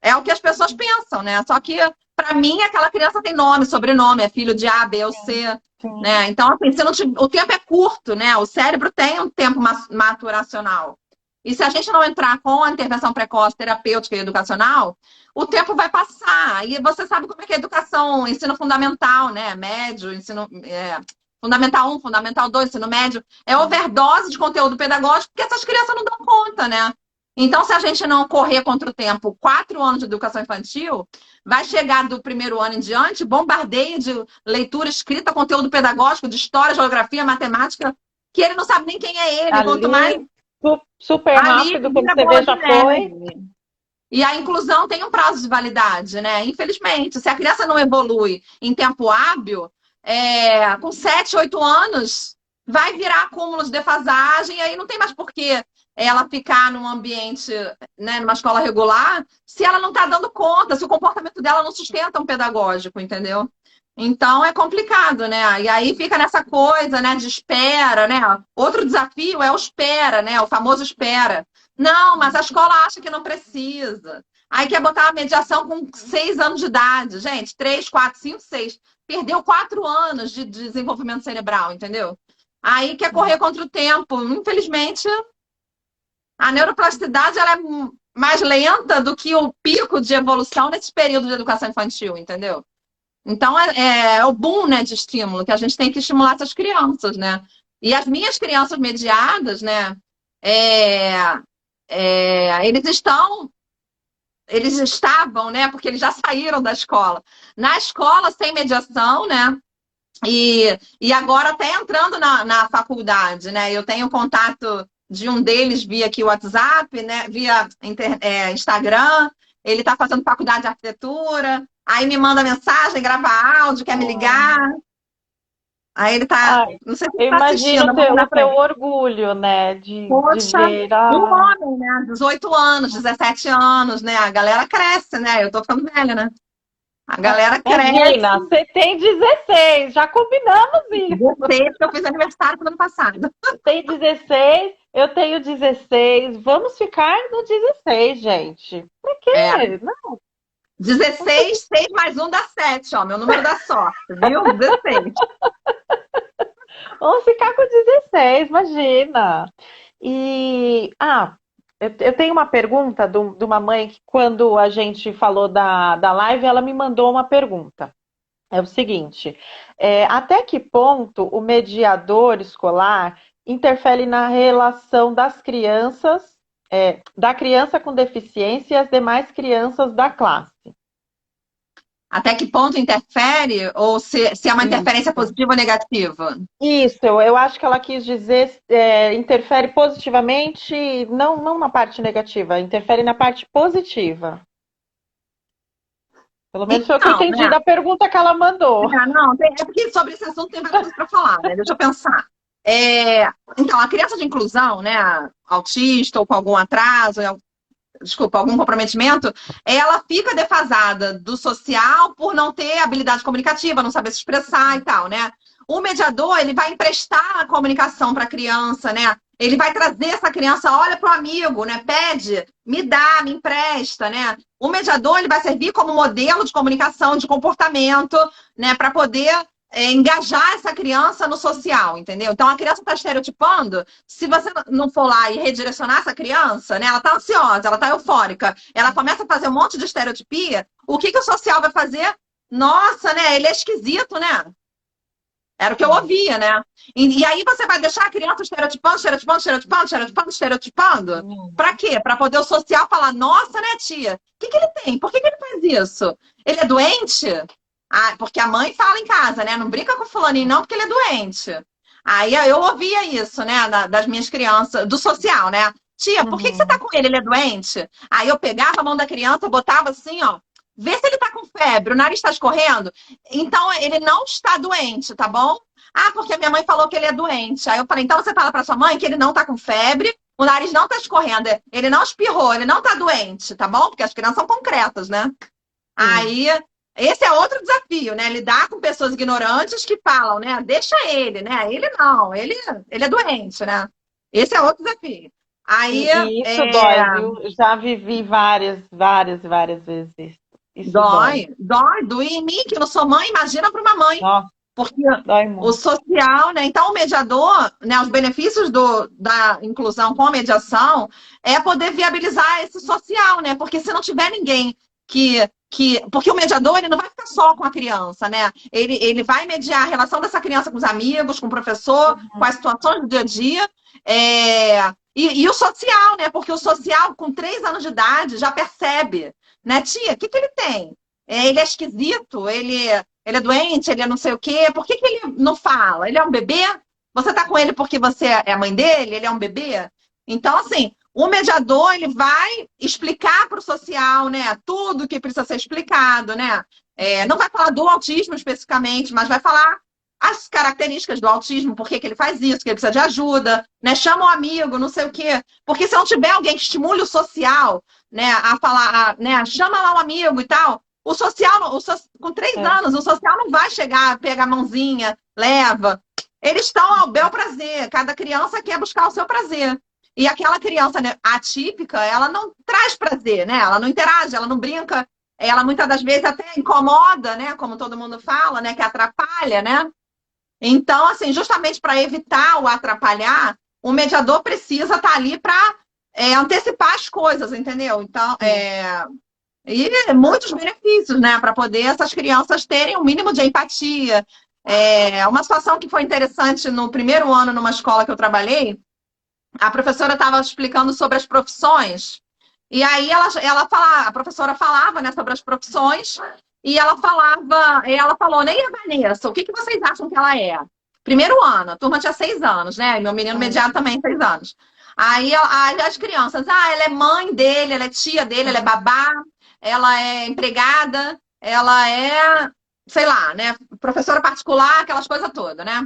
É o que as pessoas pensam, né? Só que, para mim, aquela criança tem nome, sobrenome, é filho de A, B ou C. Sim. Né? Então, assim, se não o tempo é curto, né? O cérebro tem um tempo maturacional. E se a gente não entrar com a intervenção precoce, terapêutica e educacional, o tempo vai passar. E você sabe como é que é a educação, ensino fundamental, né? Médio, ensino fundamental 1, fundamental 2, ensino médio. É overdose de conteúdo pedagógico, porque essas crianças não dão conta, né? Então, se a gente não correr contra o tempo, 4 anos de educação infantil, vai chegar do primeiro ano em diante, bombardeio de leitura, escrita, conteúdo pedagógico, de história, geografia, matemática, que ele não sabe nem quem é ele, quanto mais Ali, super ali rápido, quando vira você bola vê, de já foi. neve. E a inclusão tem um prazo de validade, né? Infelizmente, se a criança não evolui em tempo hábil, com 7, 8 anos, vai virar acúmulo de defasagem, e aí não tem mais por que ela ficar num ambiente, né, numa escola regular, se ela não está dando conta, se o comportamento dela não sustenta um pedagógico, entendeu? Então é complicado, né? E aí fica nessa coisa, né, de espera, né? Outro desafio é o espera, né? O famoso espera. Não, mas a escola acha que não precisa. Aí quer botar uma mediação com 6 anos de idade. Gente, 3, 4, 5, 6. Perdeu 4 anos de desenvolvimento cerebral, entendeu? Aí quer correr contra o tempo. Infelizmente, a neuroplasticidade ela é mais lenta do que o pico de evolução nesse período de educação infantil, entendeu? Então, é o boom, né, de estímulo, que a gente tem que estimular essas crianças, né? E as minhas crianças mediadas, né, é, eles estavam, né, porque eles já saíram da escola. Na escola, sem mediação, né, e agora até entrando na faculdade, né, eu tenho contato de um deles via aqui WhatsApp, né, via Instagram, ele está fazendo faculdade de arquitetura, aí me manda mensagem, grava áudio, quer me ligar. Aí ele tá, Ai, não sei se ele eu tá imagino assistindo, eu vou o mandar pra teu ele. orgulho, né, de Poxa, ver. um Ah, homem, né? 18 anos, 17 anos, né? A galera cresce, né? Eu tô ficando velha, né? A galera cresce. imagina, você tem 16, já combinamos isso. 16, porque eu fiz aniversário no ano passado. Tem 16, eu tenho 16. Vamos ficar no 16, gente. Por É, quê? Não, 16, 6 mais um dá 7, ó. Meu número da sorte, viu? 16. vamos ficar com 16, imagina. E, eu tenho uma pergunta de uma mãe que, quando a gente falou da live, ela me mandou uma pergunta. É o seguinte: até que ponto o mediador escolar interfere na relação das crianças, da criança com deficiência e as demais crianças da classe? Até que ponto interfere? Ou se é uma interferência Isso. positiva ou negativa? Isso, eu acho que ela quis dizer interfere positivamente, não na parte negativa, interfere na parte positiva. Pelo menos foi o que eu Então, entendi né? da pergunta que ela mandou. Não, é porque sobre esse assunto tem várias coisas para falar, né? Deixa eu pensar. Então, a criança de inclusão, né, autista ou com algum atraso, desculpa, algum comprometimento, ela fica defasada do social por não ter habilidade comunicativa, não saber se expressar e tal, né? O mediador, ele vai emprestar a comunicação para a criança, né? Ele vai trazer essa criança, olha para o amigo, né? Pede, me dá, me empresta, né? O mediador, ele vai servir como modelo de comunicação, de comportamento, né? Para poder engajar essa criança no social, entendeu? Então, a criança está estereotipando, se você não for lá e redirecionar essa criança, né? Ela está ansiosa, ela está eufórica, ela começa a fazer um monte de estereotipia, o que o social vai fazer? Nossa, né? Ele é esquisito, né? Era o que eu ouvia, né? E aí você vai deixar a criança estereotipando, estereotipando, estereotipando, estereotipando, estereotipando? Para quê? Para poder o social falar, nossa, né, tia? O que ele tem? Por que ele faz isso? Ele é doente? Ah, porque a mãe fala em casa, né? Não brinca com o fulaninho não, porque ele é doente. Aí eu ouvia isso, né, das minhas crianças, do social, né? Tia, por que que você tá Uhum. com ele? Ele é doente? Aí eu pegava a mão da criança, botava assim, ó, vê se ele tá com febre, o nariz tá escorrendo. Então ele não está doente, tá bom? Ah, porque a minha mãe falou que ele é doente. Aí eu falei, então você fala pra sua mãe que ele não tá com febre, o nariz não tá escorrendo, ele não espirrou, ele não tá doente, tá bom? Porque as crianças são concretas, né? Sim. Aí, esse é outro desafio, né? Lidar com pessoas ignorantes que falam, né? Deixa ele, né? Ele não, ele é doente, né? Esse é outro desafio. Aí, E isso dói, viu? Já vivi várias vezes isso. Isso dói. dói em mim, que eu não sou mãe, imagina para uma mãe. Nossa, Porque dói o muito. social, né? Então, o mediador, né? Os benefícios da inclusão com a mediação é poder viabilizar esse social, né? Porque se não tiver ninguém porque o mediador ele não vai ficar só com a criança, né? Ele vai mediar a relação dessa criança com os amigos, com o professor, com as situações do dia a dia. E o social, né? Porque o social, com 3 anos de idade, já percebe, né? Tia, o que que ele tem? Ele é esquisito, ele é doente, ele é não sei o quê. Por que que ele não fala? Ele é um bebê? Você tá com ele porque você é a mãe dele? Ele é um bebê? Então, assim, o mediador, ele vai explicar para o social, né, tudo que precisa ser explicado, né? Não vai falar do autismo especificamente, mas vai falar as características do autismo, por que que ele faz isso, que ele precisa de ajuda, né? Chama um amigo, não sei o quê. Porque se não tiver alguém que estimule o social, né, a falar, né, chama lá um amigo e tal, o social, com três É. anos, o social não vai chegar, pega a mãozinha, leva. Eles estão ao bel prazer, cada criança quer buscar o seu prazer. E aquela criança, né, atípica, ela não traz prazer, né? Ela não interage, ela não brinca, ela muitas das vezes até incomoda, né? Como todo mundo fala, né? Que atrapalha, né? Então, assim, justamente para evitar o atrapalhar, o mediador precisa estar ali para antecipar as coisas, entendeu? Então, Sim. e muitos benefícios, né? Para poder essas crianças terem um mínimo de empatia. Uma situação que foi interessante no primeiro ano numa escola que eu trabalhei, a professora estava explicando sobre as profissões, e aí a professora falava, né, sobre as profissões, e ela falou, nem a Vanessa, o que que vocês acham que ela é? Primeiro ano, a turma tinha 6 anos, né? E meu menino Hum, mediado também, 6 anos. Aí as crianças, ela é mãe dele, ela é tia dele, ela é hum, babá, ela é empregada, ela é, sei lá, né, professora particular, aquelas coisas todas, né?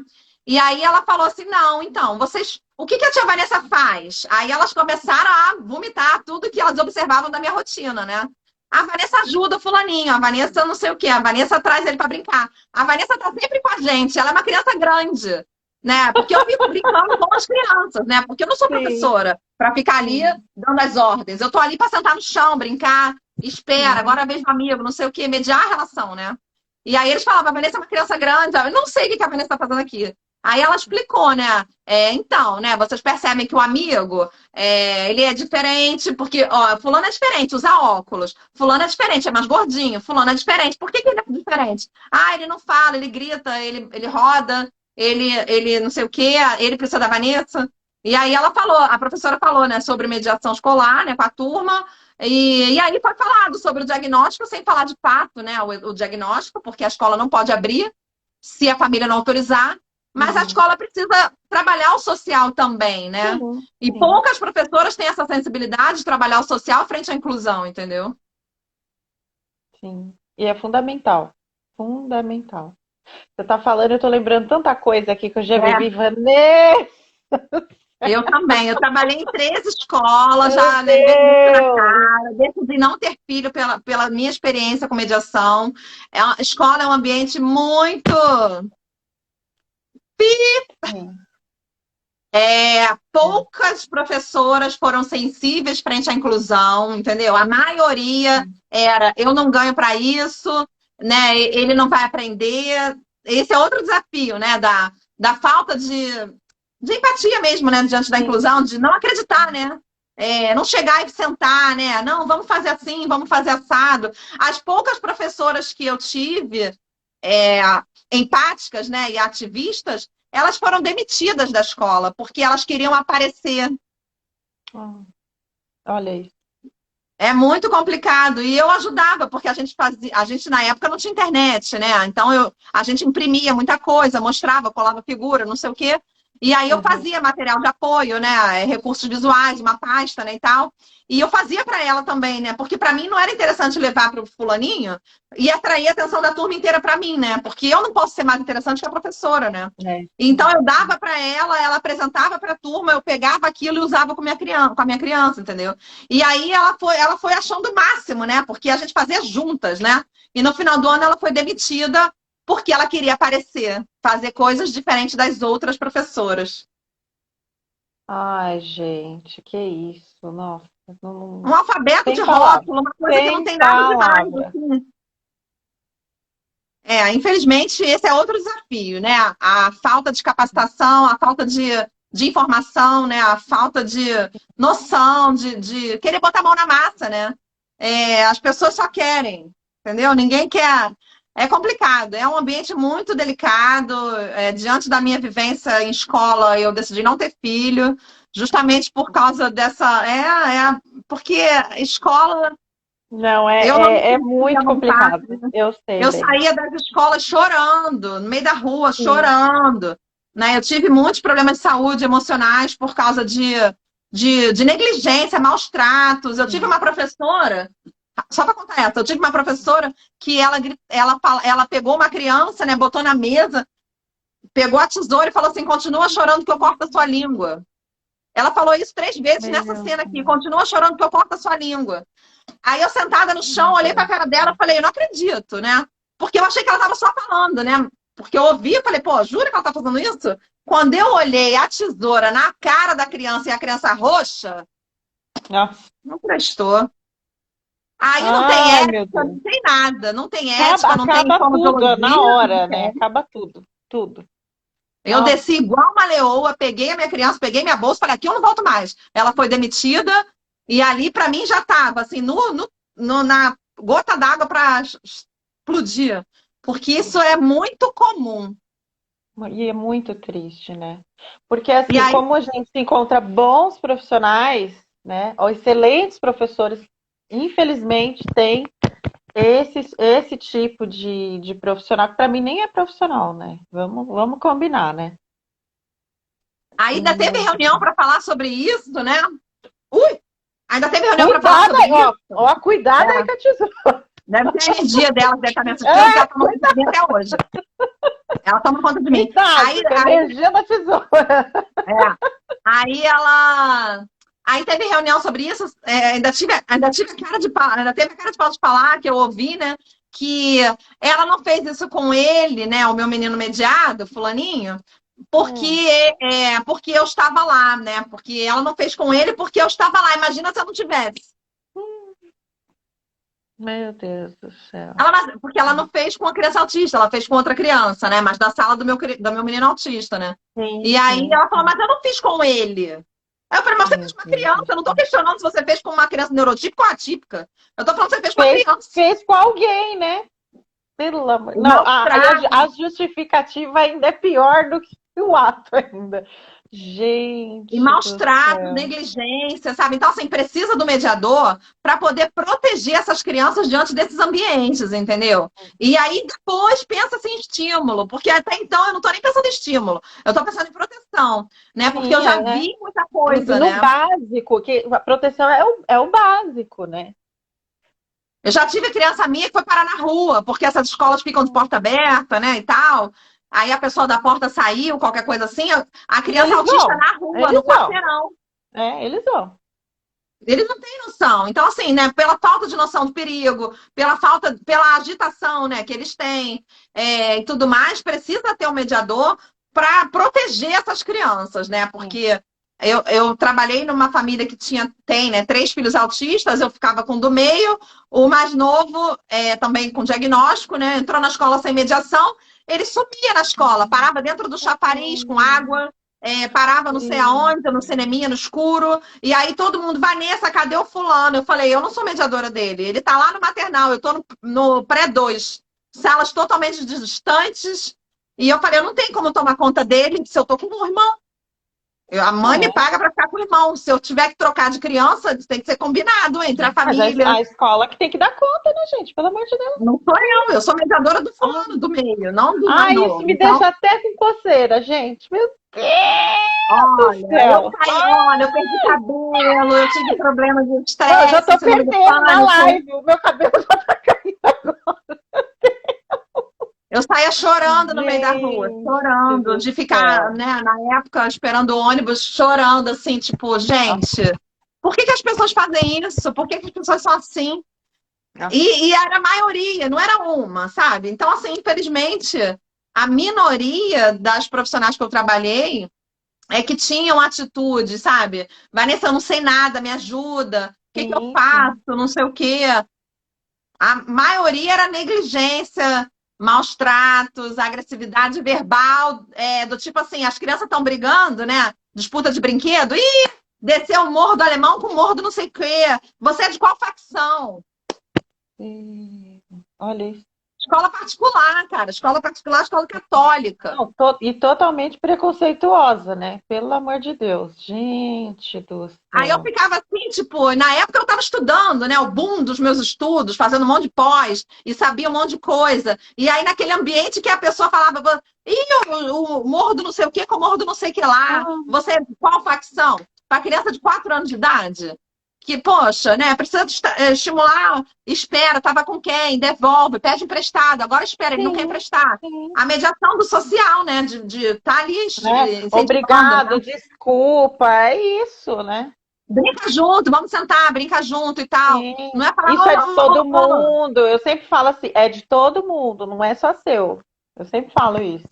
E aí ela falou assim: não, então, vocês. O que que a tia Vanessa faz? Aí elas começaram a vomitar tudo que elas observavam da minha rotina, né? A Vanessa ajuda o fulaninho, a Vanessa não sei o quê, a Vanessa traz ele para brincar. A Vanessa tá sempre com a gente, ela é uma criança grande, né? Porque eu fico brincando com as crianças, né? Porque eu não sou sim, professora para ficar ali sim, dando as ordens. Eu tô ali para sentar no chão, brincar, espera, sim. agora vejo um amigo, não sei o quê, mediar a relação, né? E aí eles falavam, a Vanessa é uma criança grande, eu não sei o que que a Vanessa está fazendo aqui. Aí ela explicou, né? Então, né? Vocês percebem que o amigo, ele é diferente, porque, ó, fulano é diferente, usa óculos. Fulano é diferente, é mais gordinho. Fulano é diferente. Por que que ele é diferente? Ah, ele não fala, ele grita, ele roda, ele não sei o quê, ele precisa da Vanessa. E aí ela falou, a professora falou, né, sobre mediação escolar, né, com a turma. E aí foi falado sobre o diagnóstico, sem falar de fato, né, o diagnóstico, porque a escola não pode abrir se a família não autorizar. Mas a Uhum. escola precisa trabalhar o social também, né? Sim, E sim, poucas professoras têm essa sensibilidade de trabalhar o social frente à inclusão, entendeu? sim. E é fundamental. Fundamental. Você tá falando, eu tô lembrando tanta coisa aqui que eu já É, vivi, Vanessa. eu também. Eu trabalhei em 3 escolas, Meu já levei isso na Deus! cara, decidi não ter filho pela minha experiência com mediação. A escola é um ambiente muito. Sim, é. Poucas professoras foram sensíveis frente à inclusão, entendeu? A maioria Sim. era eu não ganho para isso, né? Ele não vai aprender. Esse é outro desafio, né? Da falta de empatia mesmo, né? Diante da Sim. inclusão, de não acreditar, né? Não chegar e sentar, né? Não, vamos fazer assim, vamos fazer assado. As poucas professoras que eu tive, é, empáticas, né, e ativistas, elas foram demitidas da escola porque elas queriam aparecer. Ah, olha isso. É muito complicado. E eu ajudava, porque a gente fazia, a gente na época não tinha internet, né? Então a gente imprimia muita coisa, mostrava, colava figura, não sei o quê. E aí eu Uhum. fazia material de apoio, né? Recursos visuais, uma pasta, né, e tal. E eu fazia para ela também, né? Porque para mim não era interessante levar para o fulaninho e atrair a atenção da turma inteira para mim, né? Porque eu não posso ser mais interessante que a professora, né? É. Então eu dava para ela apresentava para a turma, eu pegava aquilo e usava com a minha criança, entendeu? E aí ela foi achando o máximo, né? Porque a gente fazia juntas, né? E no final do ano ela foi demitida porque ela queria aparecer, fazer coisas diferentes das outras professoras. Ai, gente, que isso? Nossa, Um alfabeto de sem palavras. rótulo, uma coisa que não Sem tem nada demais, palavras. assim. Infelizmente, esse é outro desafio, né? A falta de capacitação, a falta de informação, né? A falta de noção, de querer botar a mão na massa, né? As pessoas só querem, entendeu? Ninguém quer. É complicado, é um ambiente muito delicado. Diante da minha vivência em escola, eu decidi não ter filho, justamente por causa dessa. Porque escola, Não, eu não me é sentia à muito vontade. complicado. Eu sei Eu bem. saía das escolas chorando, no meio da rua, Sim. chorando, né? Eu tive muitos problemas de saúde emocionais por causa de negligência, maus tratos. Eu tive Sim. uma professora, só para contar essa, eu tive uma professora que ela pegou uma criança, né? Botou na mesa, pegou a tesoura e falou assim: continua chorando que eu corto a sua língua. Ela falou isso 3 vezes nessa Meu cena aqui: Deus. continua chorando que eu corto a sua língua. Aí eu sentada no chão, Meu olhei pra Deus. cara dela e falei, eu não acredito, né? Porque eu achei que ela tava só falando, né? Porque eu ouvi e falei, pô, jura que ela tá fazendo isso? Quando eu olhei a tesoura na cara da criança e a criança roxa, Nossa. não prestou. Aí não tem Ai, meu ética, não Deus. tem nada, não tem Acaba, ética, não tem acaba tudo na fonoaudiologia, não hora, né? tem. Acaba tudo. Tudo. Eu Nossa. desci igual uma leoa, peguei a minha criança, peguei minha bolsa, falei, aqui eu não volto mais. Ela foi demitida e ali para mim já estava assim, na gota d'água para explodir. Porque isso é muito comum. E é muito triste, né? Porque E assim, aí, como a gente encontra bons profissionais, né? Ou excelentes professores, infelizmente tem esse tipo de profissional que para mim nem é profissional, né? Vamos combinar, né? ainda teve Muito. reunião para falar sobre isso, né? Ui! Ainda teve reunião para falar Cuidado sobre aí, ó, isso. ó, cuidado aí É, com a tesoura. deve ter a energia dela, deve estar me assistindo, que É, ela toma conta de mim até hoje. Ela toma conta de mim. cuidado com a energia da tesoura. É, aí ela. Aí teve reunião sobre isso, ainda tive a cara de pau, ainda teve a cara de pau de falar, que eu ouvi, né? Que ela não fez isso com ele, né? O meu menino mediado, fulaninho, Hum, porque eu estava lá, né? Porque ela não fez com ele porque eu estava lá. Imagina se eu não tivesse. meu Deus do céu. Porque ela não fez com a criança autista, ela fez com outra criança, né? Mas da sala do meu menino autista, né? Sim, E aí sim, ela falou, mas eu não fiz com ele. Aí eu falei, mas você fez meu com uma Deus criança. do Eu não tô céu. questionando se você fez com uma criança neurotípica ou atípica. Eu tô falando que você fez com uma Fez, criança. fez com alguém, né? Pelo amor. O Não, maus aí tratos. a justificativa ainda é pior do que o ato ainda. E Gente maus do tratos, céu. negligência, sabe? Então, assim, precisa do mediador para poder proteger essas crianças diante desses ambientes, entendeu? E aí depois pensa assim, em estímulo, porque até então eu não estou nem pensando em estímulo, eu estou pensando em proteção, né? Porque eu Sim, já é. vi muita coisa, No né? básico, que a proteção é o básico, né? Eu já tive criança minha que foi parar na rua, porque essas escolas ficam de porta aberta, né, e tal. Aí a pessoa da porta saiu, qualquer coisa assim, a criança Eles autista vão, na rua, no eles vão, quarteirão. eles vão. Eles não têm noção. Então, assim, né, pela falta de noção do perigo, pela agitação, né, que eles têm, e tudo mais, precisa ter um mediador para proteger essas crianças, né? Sim. Porque eu trabalhei numa família que tem, né, 3 filhos autistas, eu ficava com o do meio, o mais novo, também com diagnóstico, né, entrou na escola sem mediação, ele sumia na escola, parava dentro do chafariz com Hum, água, parava não sei sim. aonde, no cineminha, no escuro, e aí todo mundo, Vanessa, cadê o fulano? Eu falei, eu não sou mediadora dele, ele tá lá no maternal, eu tô no pré-2, salas totalmente distantes, e eu falei, eu não tenho como tomar conta dele se eu tô com um irmão. A mãe me É, paga para ficar com irmão. Se eu tiver que trocar de criança, tem que ser combinado entre a Mas família. a escola que tem que dar conta, né, gente? Pelo amor de Deus. Não sou eu sou mediadora do fulano do meio, não do mais Ai, isso novo. me Então, deixa até com coceira, gente. Meu Deus do olha, céu. olha, eu perdi cabelo, eu tive problema de Não, eu já estresse, tô síndrome do perdendo na pânico. live. O meu cabelo já tá caindo. Eu saía chorando no meio da rua, Gente chorando, do de ficar, céu. né, na época, esperando o ônibus, chorando, assim, tipo, gente, por que que as pessoas fazem isso? Por que que as pessoas são assim? E era a maioria, não era uma, sabe? Então, assim, infelizmente, a minoria das profissionais que eu trabalhei é que tinham atitude, sabe? Vanessa, eu não sei nada, me ajuda. O que que eu Sim, faço? sim. Não sei o quê. A maioria era negligência, maus tratos, agressividade verbal, do tipo assim, as crianças estão brigando, né? Disputa de brinquedo. Ih, desceu o morro do alemão com o morro do não sei o quê. Você é de qual facção? Olha isso. Escola particular, cara. Escola particular, escola católica. Não, e totalmente preconceituosa, né? Pelo amor de Deus. Gente do Aí eu céu. ficava assim, tipo, na época eu estava estudando, né? O boom dos meus estudos, fazendo um monte de pós e sabia um monte de coisa. E aí, naquele ambiente que a pessoa falava, ih, o morro do não sei o quê com o morro do não sei o que lá. Ah, Você é de qual facção? Para criança de 4 anos de idade? Que, poxa, né? Precisa estimular, espera, tava com quem? Devolve, pede emprestado. Agora espera, ele não quer sim, emprestar. sim. A mediação do social, né? De estar ali Né? incentivando, né? Obrigado, desculpa, é isso, né? Brinca junto, vamos sentar, brinca junto e tal. Sim. Não é falar, Isso é de todo ô, ô, ô. mundo. Eu sempre falo assim, é de todo mundo, não é só seu. Eu sempre falo isso.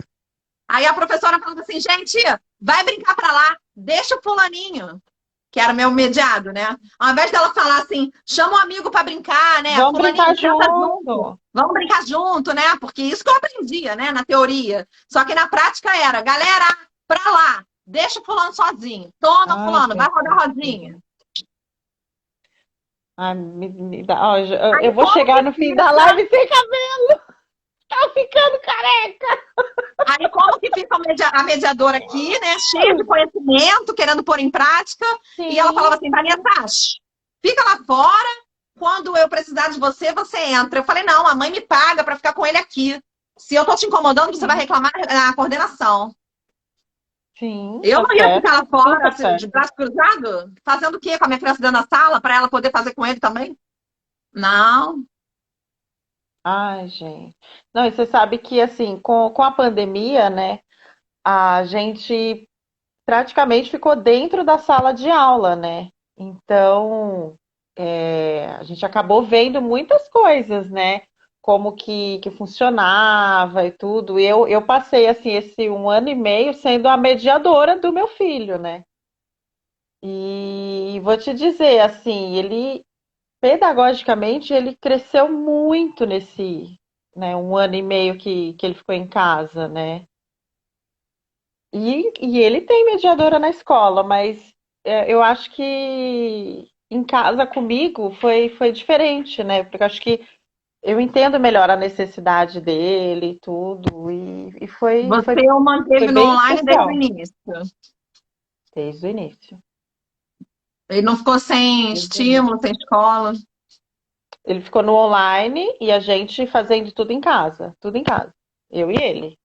Aí a professora falando assim, gente, vai brincar pra lá, deixa o fulaninho, que era meu mediado, né? Ao invés dela falar assim, chama um amigo pra brincar, né? Vamos brincar Fulaninho, senta junto, junto. vamos brincar junto, né? Porque isso que eu aprendia, né, na teoria. Só que na prática era, galera, pra lá, deixa o fulano sozinho. Toma, Ai, fulano, vai gente. rodar rodinha. Ai, ó, eu Aí vou como chegar que no fim da fica live sem cabelo. Tá ficando careca. Aí, como que fica a mediadora aqui, né? Cheia de conhecimento, querendo pôr em prática, e ela falava Sim. assim, Vanessa, fica lá fora, quando eu precisar de você, você entra. Eu falei, não, a mãe me paga para ficar com ele aqui. Se eu tô te incomodando, você vai Sim, reclamar na coordenação. sim, Eu tá não ia ficar certo. lá fora, Super assim, de certo. braço cruzado, fazendo o quê com a minha criança dentro da sala, para ela poder fazer com ele também? Não. Ai, gente. Não, e você sabe que, assim, com a pandemia, né, a gente praticamente ficou dentro da sala de aula, né? Então, a gente acabou vendo muitas coisas, né? Como que funcionava e tudo. Eu passei, assim, esse 1 ano e meio sendo a mediadora do meu filho, né? E vou te dizer, assim, ele pedagogicamente ele cresceu muito nesse, né, 1 ano e meio que ele ficou em casa, né? E ele tem mediadora na escola, mas eu acho que em casa comigo foi diferente, né? Porque eu acho que eu entendo melhor a necessidade dele e tudo, e Você o foi manteve no bem online desde o especial início. desde o início. Ele não ficou sem Desde o início. estímulo, sem escola. Ele ficou no online e a gente fazendo tudo em casa, eu e ele.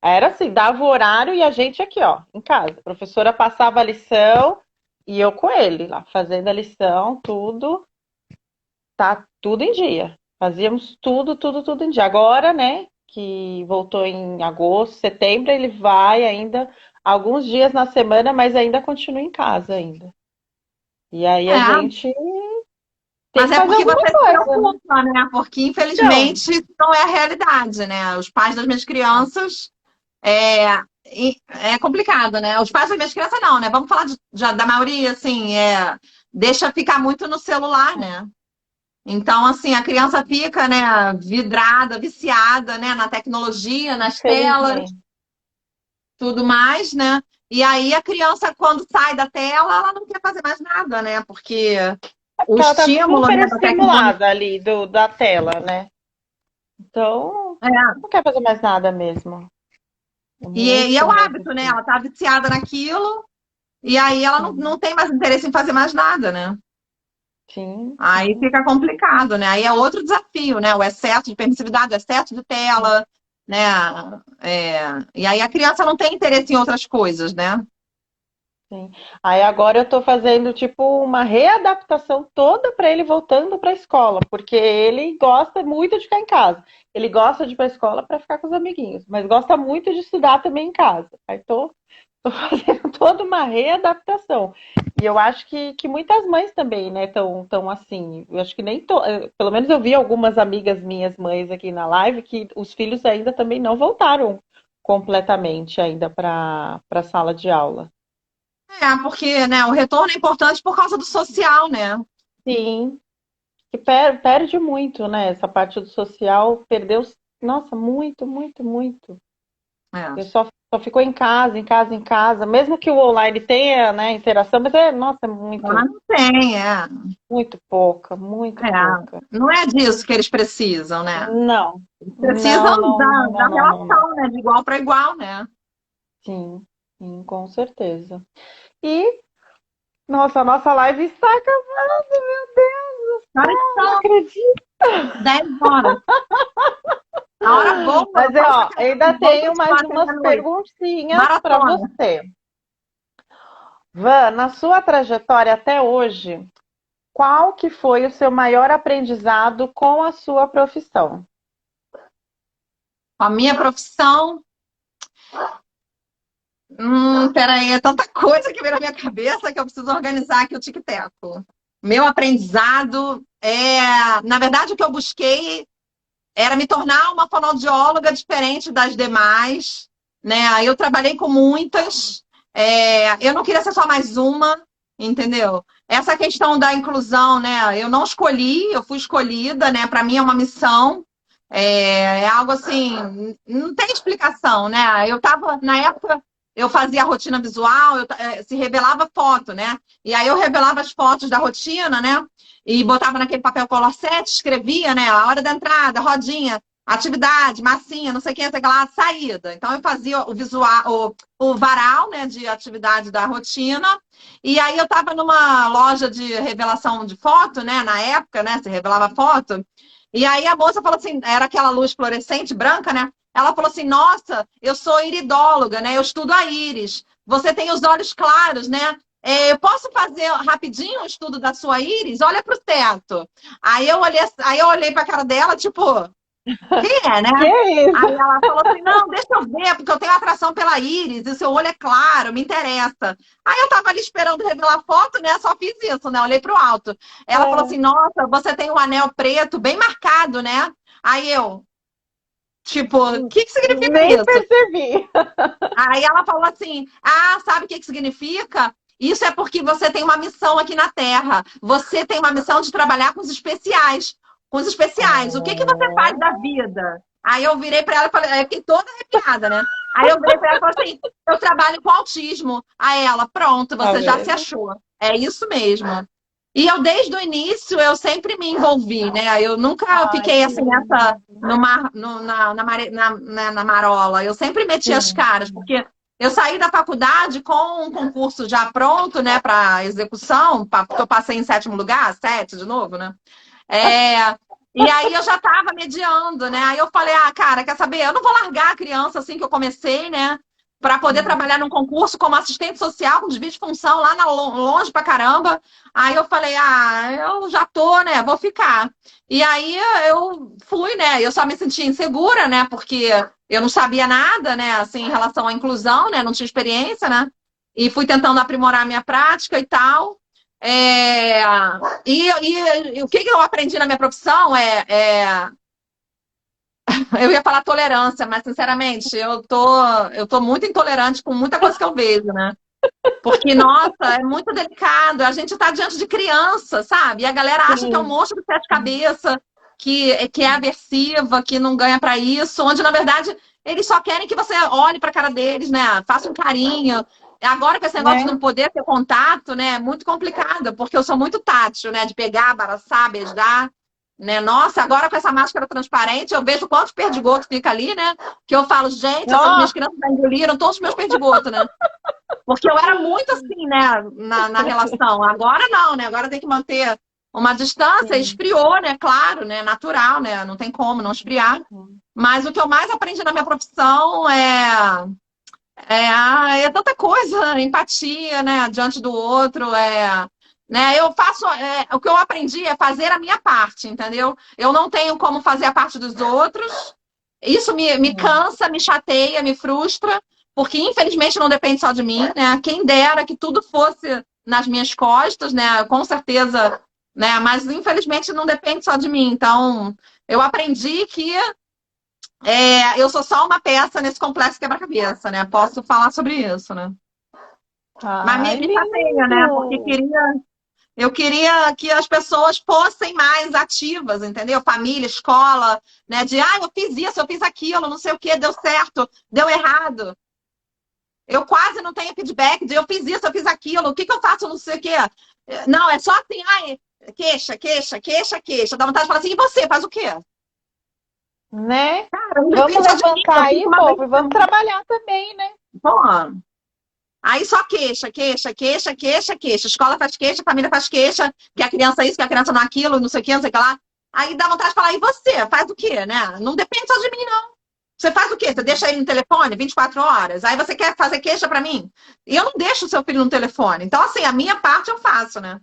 Era assim, dava o horário e a gente aqui, ó, em casa. A professora passava a lição e eu com ele lá, fazendo a lição, tudo, tá tudo em dia. Fazíamos tudo em dia. Agora, né, que voltou em agosto, setembro, ele vai ainda alguns dias na semana, mas ainda continua em casa ainda. E aí a É, gente tem mas que é fazer porque alguma você se coisa, né? preocupa, né? Porque, Então, infelizmente, isso não é a realidade, né? Os pais das minhas crianças é complicado, né? Os pais das minhas crianças não, né? Vamos falar da maioria, assim, deixa ficar muito no celular, né? Então, assim, a criança fica, né, vidrada, viciada, né, na tecnologia, nas telas, infelizmente. tudo mais, né? E aí a criança, quando sai da tela, ela não quer fazer mais nada, né? Porque É o porque ela tá estímulo, super né, da tecnologia. estimulada ali da tela, né? Então, não quer fazer mais nada mesmo. É E é muito, o muito hábito, né? difícil. Ela tá viciada naquilo e aí ela não sim, tem mais interesse em fazer mais nada, né? sim, Aí sim. fica complicado, né? Aí é outro desafio, né? O excesso de permissividade, o excesso de tela, né? E aí a criança não tem interesse em outras coisas, né? Sim. Aí agora eu tô fazendo tipo uma readaptação toda para ele voltando para a escola, porque ele gosta muito de ficar em casa. Ele gosta de ir para a escola para ficar com os amiguinhos, mas gosta muito de estudar também em casa. Aí tô fazendo toda uma readaptação. E eu acho que muitas mães também, né, tão assim. Eu acho que nem pelo menos eu vi algumas amigas minhas mães aqui na live que os filhos ainda também não voltaram completamente ainda para a sala de aula. Porque, né, o retorno é importante por causa do social, né? Sim, que perde muito, né? Essa parte do social perdeu, nossa, muito, muito, muito. É. Eu só ficou em casa, em casa, em casa. Mesmo que o online tenha, né, interação, mas nossa, é Mas muito, não tem, muito pouca, muito é. pouca. Não é disso que eles precisam, né? Não, Eles não, precisam não, não, da não, não, não, não. relação, né? De igual para igual, né? Sim, sim, com certeza. E, nossa, a nossa live está acabando, meu Deus do Agora céu, não são acredito. 10 horas. A hora voa, Mas, passa pra ó, caramba. ainda Vamos tenho mais continuar até umas meia-noite. perguntinhas para Maratona. você. Van, na sua trajetória até hoje, qual que foi o seu maior aprendizado com a sua profissão? A minha profissão. Peraí, é tanta coisa que veio na minha cabeça que eu preciso organizar aqui o tic-teco. Meu aprendizado na verdade, o que eu busquei era me tornar uma fonoaudióloga diferente das demais, né? Aí eu trabalhei com muitas, eu não queria ser só mais uma, entendeu? Essa questão da inclusão, né? Eu não escolhi, eu fui escolhida, né? Para mim é uma missão, é algo assim, não tem explicação, né? Eu estava na época eu fazia a rotina visual, se revelava foto, né? E aí eu revelava as fotos da rotina, né? E botava naquele papel color 7, escrevia, né? A hora da entrada, rodinha, atividade, massinha, não sei o que, sei lá, saída. Então eu fazia o visual, o varal, né, de atividade da rotina. E aí eu estava numa loja de revelação de foto, né, na época, né, se revelava foto. E aí a moça falou assim, era aquela luz fluorescente branca, né? Ela falou assim: "Nossa, eu sou iridóloga, né? Eu estudo a íris. Você tem os olhos claros, né? Eu posso fazer rapidinho um estudo da sua íris? Olha para o teto." Aí eu olhei para a cara dela, tipo, quem é, né? Que é isso? Aí ela falou assim: "Não, deixa eu ver, porque eu tenho atração pela íris, e o seu olho é claro, me interessa." Aí eu tava ali esperando revelar a foto, né? Só fiz isso, né? Olhei pro alto. Ela falou assim: "Nossa, você tem um anel preto bem marcado, né?" Aí eu, tipo, o que que significa Nem isso? percebi. Aí ela falou assim: "Ah, sabe o que que significa? Isso é porque você tem uma missão aqui na Terra. Você tem uma missão de trabalhar com os especiais. Com os especiais. O que que você faz da Oh, vida?" Aí eu virei para ela e falei, eu fiquei toda arrepiada, né? Aí eu virei para ela e falei assim: "Eu trabalho com autismo." Aí ela, pronto, tá você já se vendo? achou. É isso mesmo. E eu, desde o início, eu sempre me envolvi, né? Eu nunca Ai, fiquei que assim, nessa, lindo. numa, no, na marola. Eu sempre meti as Sim, caras, porque eu saí da faculdade com um concurso já pronto, né, para execução, porque eu passei em sétimo lugar, sete de novo, né? É, e aí eu já estava mediando, né? Aí eu falei, ah, cara, quer saber? Eu não vou largar a criança assim que eu comecei, né? Para poder sim. trabalhar num concurso como assistente social, com desvio de função lá longe pra caramba. Aí eu falei, ah, eu já tô, né? Vou ficar. E aí eu fui, né? Eu só me sentia insegura, né? Porque eu não sabia nada, né? Assim, em relação à inclusão, né? Não tinha experiência, né? E fui tentando aprimorar a minha prática e tal. É, e o que eu aprendi na minha profissão eu ia falar tolerância, mas sinceramente, eu tô muito intolerante com muita coisa que eu vejo, né? Porque, nossa, é muito delicado. A gente está diante de criança, sabe? E a galera acha que é um Sim, monstro de sete cabeças, que é aversiva, que não ganha para isso, onde, na verdade, eles só querem que você olhe para a cara deles, né? Faça um carinho. Agora, com esse negócio de né? não poder ter contato, né? É muito complicado, porque eu sou muito tátil, né? De pegar, abraçar, beijar. né? Nossa, agora com essa máscara transparente, eu vejo quantos perdigotos fica ali, né? Que eu falo, gente, essas minhas Nossa, crianças já engoliram todos os meus perdigotos, né? Porque eu era muito assim, né, na relação. Agora não, né? Agora tem que manter uma distância, sim. esfriou, né? Claro, né? Natural, né? Não tem como não esfriar. Mas o que eu mais aprendi na minha profissão é tanta coisa, empatia, né? Diante do outro, né? Eu faço, o que eu aprendi é fazer a minha parte, entendeu? Eu não tenho como fazer a parte dos outros. Isso me Sim. cansa, me chateia, me frustra, porque infelizmente não depende só de mim, né? Quem dera que tudo fosse nas minhas costas, né? Com certeza, né? Mas infelizmente não depende só de mim. Então, eu aprendi que eu sou só uma peça nesse complexo quebra-cabeça, né? Posso falar sobre isso, né? Mas Ai, me chateia, né? Porque lindo! eu queria que as pessoas fossem mais ativas, entendeu? Família, escola, né? De, eu fiz isso, eu fiz aquilo, não sei o que, deu certo, deu errado. Eu quase não tenho feedback de eu fiz isso, eu fiz aquilo, o que que eu faço, não sei o quê. Não, é só assim, queixa, queixa, queixa, queixa. Dá vontade de falar assim, e você, faz o quê? Né? Cara, não Vamos depende só de mim, levantar eu fico aí, uma vez. povo, e vamos trabalhar também, né? Pô, aí só queixa, queixa, queixa, queixa, queixa. Escola faz queixa, família faz queixa, que a criança isso, que a criança não aquilo, não sei o que, não sei o que lá. Aí dá vontade de falar, e você? Faz o quê, né? Não depende só de mim, não. Você faz o quê? Você deixa ele no telefone 24 horas? Aí você quer fazer queixa pra mim? E eu não deixo o seu filho no telefone. Então, assim, a minha parte eu faço, né?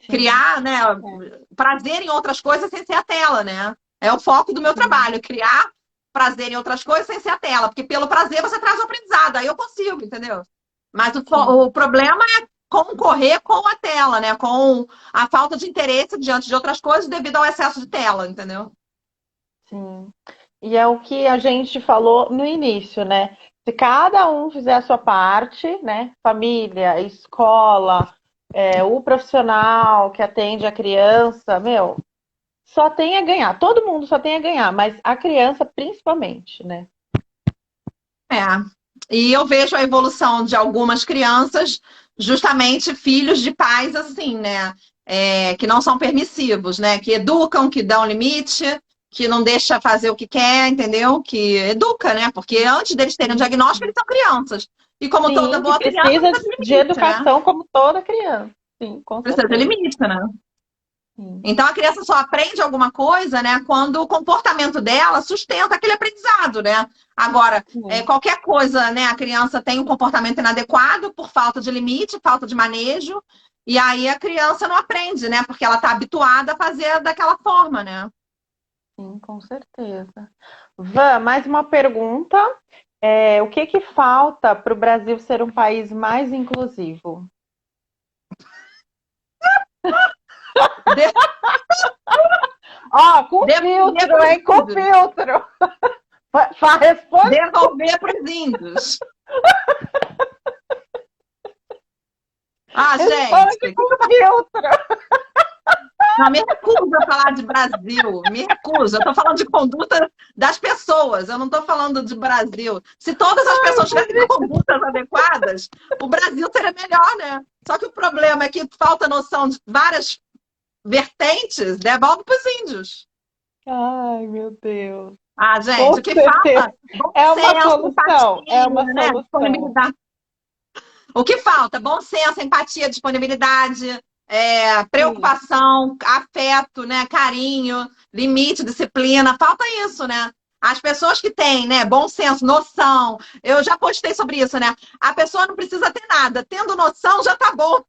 Sim. Criar, né? É. Prazer em outras coisas sem ser a tela, né? É o foco do meu Sim. trabalho, criar prazer em outras coisas sem ser a tela. Porque pelo prazer você traz o aprendizado. Aí eu consigo, entendeu? Mas o Sim. problema é concorrer com a tela, né? Com a falta de interesse diante de outras coisas devido ao excesso de tela, entendeu? Sim. E é o que a gente falou no início, né? Se cada um fizer a sua parte, né? Família, escola, o profissional que atende a criança, meu, só tem a ganhar. Todo mundo só tem a ganhar, mas a criança principalmente, né? É. E eu vejo a evolução de algumas crianças, justamente filhos de pais assim, né? Que não são permissivos, né? Que educam, que dão limite, que não deixa fazer o que quer, entendeu? Que educa, né? Porque antes deles terem um Sim, diagnóstico, eles são crianças. E como toda sim, que boa criança, precisa precisa de de limite, né? educação como toda criança. Sim, com Precisa de certeza. limite, né? Sim, Então a criança só aprende alguma coisa, né, quando o comportamento dela sustenta aquele aprendizado, né? Agora, sim. qualquer coisa, né, a criança tem um comportamento inadequado por falta de limite, falta de manejo, e aí a criança não aprende, né? Porque ela está habituada a fazer daquela forma, né? Sim, com certeza. Van, mais uma pergunta. O que que falta para o Brasil ser um país mais inclusivo? De- Ó, com Devolver filtro, para os hein? Com índios. filtro. Responde Devolver para os índios. Ah, responde gente, com filtro. não, me recuso a falar de Brasil, me recuso. Eu estou falando de conduta das pessoas, eu não estou falando de Brasil. Se todas as pessoas tivessem condutas adequadas, o Brasil seria melhor, né? Só que o problema é que falta noção de várias vertentes, devolve para os índios. Ai, meu Deus. Ah, Com gente, o que certeza. falta? Bom É uma senso, solução. É empatia, uma né? solução. Disponibilidade. O que falta? Bom senso, empatia, disponibilidade, Sim. preocupação, afeto, né? Carinho, limite, disciplina. Falta isso, né? As pessoas que têm, né, bom senso, noção, eu já postei sobre isso, né? A pessoa não precisa ter nada, tendo noção já tá bom.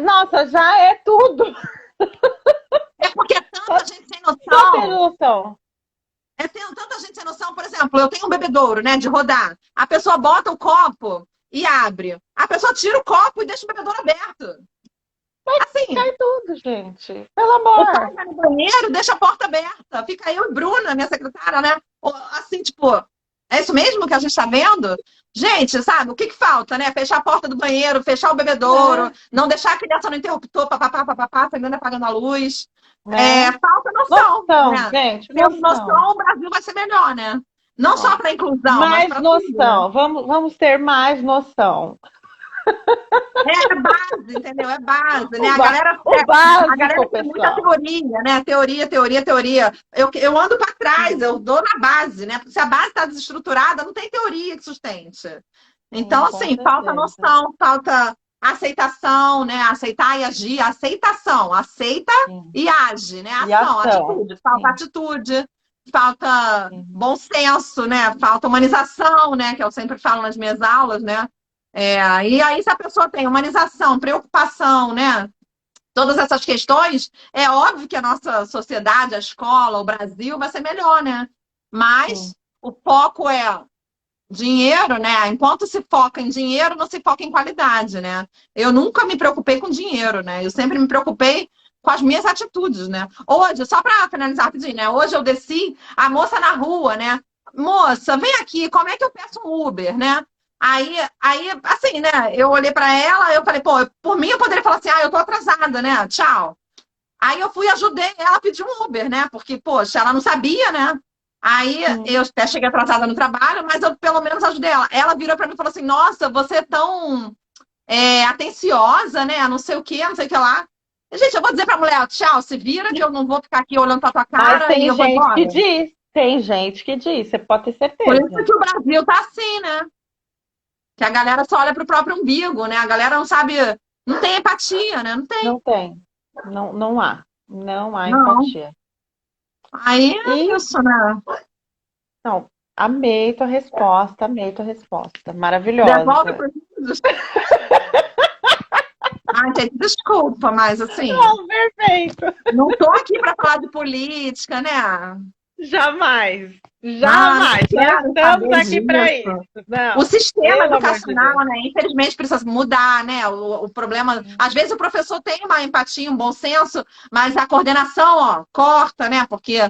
Nossa, já é tudo. É porque é Só, tanta gente sem só ter noção. noção. Tem tanta gente sem noção, por exemplo, eu tenho um bebedouro, né, de rodar. A pessoa bota o copo e abre. A pessoa tira o copo e deixa o bebedouro aberto. Assim, Cai tudo, gente. Pelo o pai amor. vai no banheiro, deixa a porta aberta. Fica eu e Bruna, minha secretária, né? Assim, tipo, é isso mesmo que a gente tá vendo? Gente, sabe, o que que falta, né? Fechar a porta do banheiro, fechar o bebedouro, Né? não deixar a criança no interruptor, papapá, papapá, pegando e apagando a luz. Né? Falta noção, Noção, né? gente, Tendo noção. noção, o Brasil vai ser melhor, né? Não só Ó, para inclusão, mas mais para tudo, né? noção. Vamos ter mais noção. É base, entendeu? É base, né? O, o A básico, galera tem muita pessoal. teoria, né? Teoria, teoria, teoria. Eu ando para trás, Sim, eu dou na base, né? Se a base está desestruturada, não tem teoria que sustente. sim, Então, com assim, falta certeza. noção, falta aceitação, né? Aceitar e agir, aceitação, aceita Sim. e age, né? E Ação, ação. atitude, falta Sim, atitude, falta sim, bom senso, né? Falta humanização, né? Que eu sempre falo nas minhas aulas, né? E aí, se a pessoa tem humanização, preocupação, né? Todas essas questões, é óbvio que a nossa sociedade, a escola, o Brasil vai ser melhor, né? sim. Mas o foco é dinheiro, né? Enquanto se foca em dinheiro, não se foca em qualidade, né? Eu nunca me preocupei com dinheiro, né? Eu sempre me preocupei com as minhas atitudes, né? Hoje, só para finalizar rapidinho, né? Hoje eu desci, a moça na rua, né? Moça, vem aqui, como é que eu peço um Uber, né? Aí, assim, né? Eu olhei para ela, eu falei, pô, por mim eu poderia falar assim, eu tô atrasada, né? Tchau. Aí eu fui, ajudei ela a pedir um Uber, né? Porque, poxa, ela não sabia, né? Aí Sim. eu até cheguei atrasada no trabalho, mas eu pelo menos ajudei ela. Ela virou para mim e falou assim: Nossa, você é tão atenciosa, né? Não sei o que, não sei o que lá. Gente, eu vou dizer pra mulher: Tchau, se vira que eu não vou ficar aqui olhando pra tua Mas cara e tem eu vou gente que embora. diz, tem gente que diz, você pode ter Por isso certeza. que o Brasil tá assim, né? Que a galera só olha pro próprio umbigo, né? A galera não sabe, não tem empatia, né? Não tem. Não tem. Não, não há. Não há Não. empatia. Aí E, é isso, né? não, amei tua resposta. Devolve Maravilhosa. para os. Ai, gente, desculpa, mas assim, Não, perfeito. não tô aqui para falar de política, né? Jamais. Não Jamais. Não quero estamos saber aqui para disso. isso. O Não. sistema Pelo amor de educacional, Deus. né, infelizmente precisa mudar, né? O problema, às vezes o professor tem uma empatia, um bom senso, mas a coordenação, ó, corta, né? Porque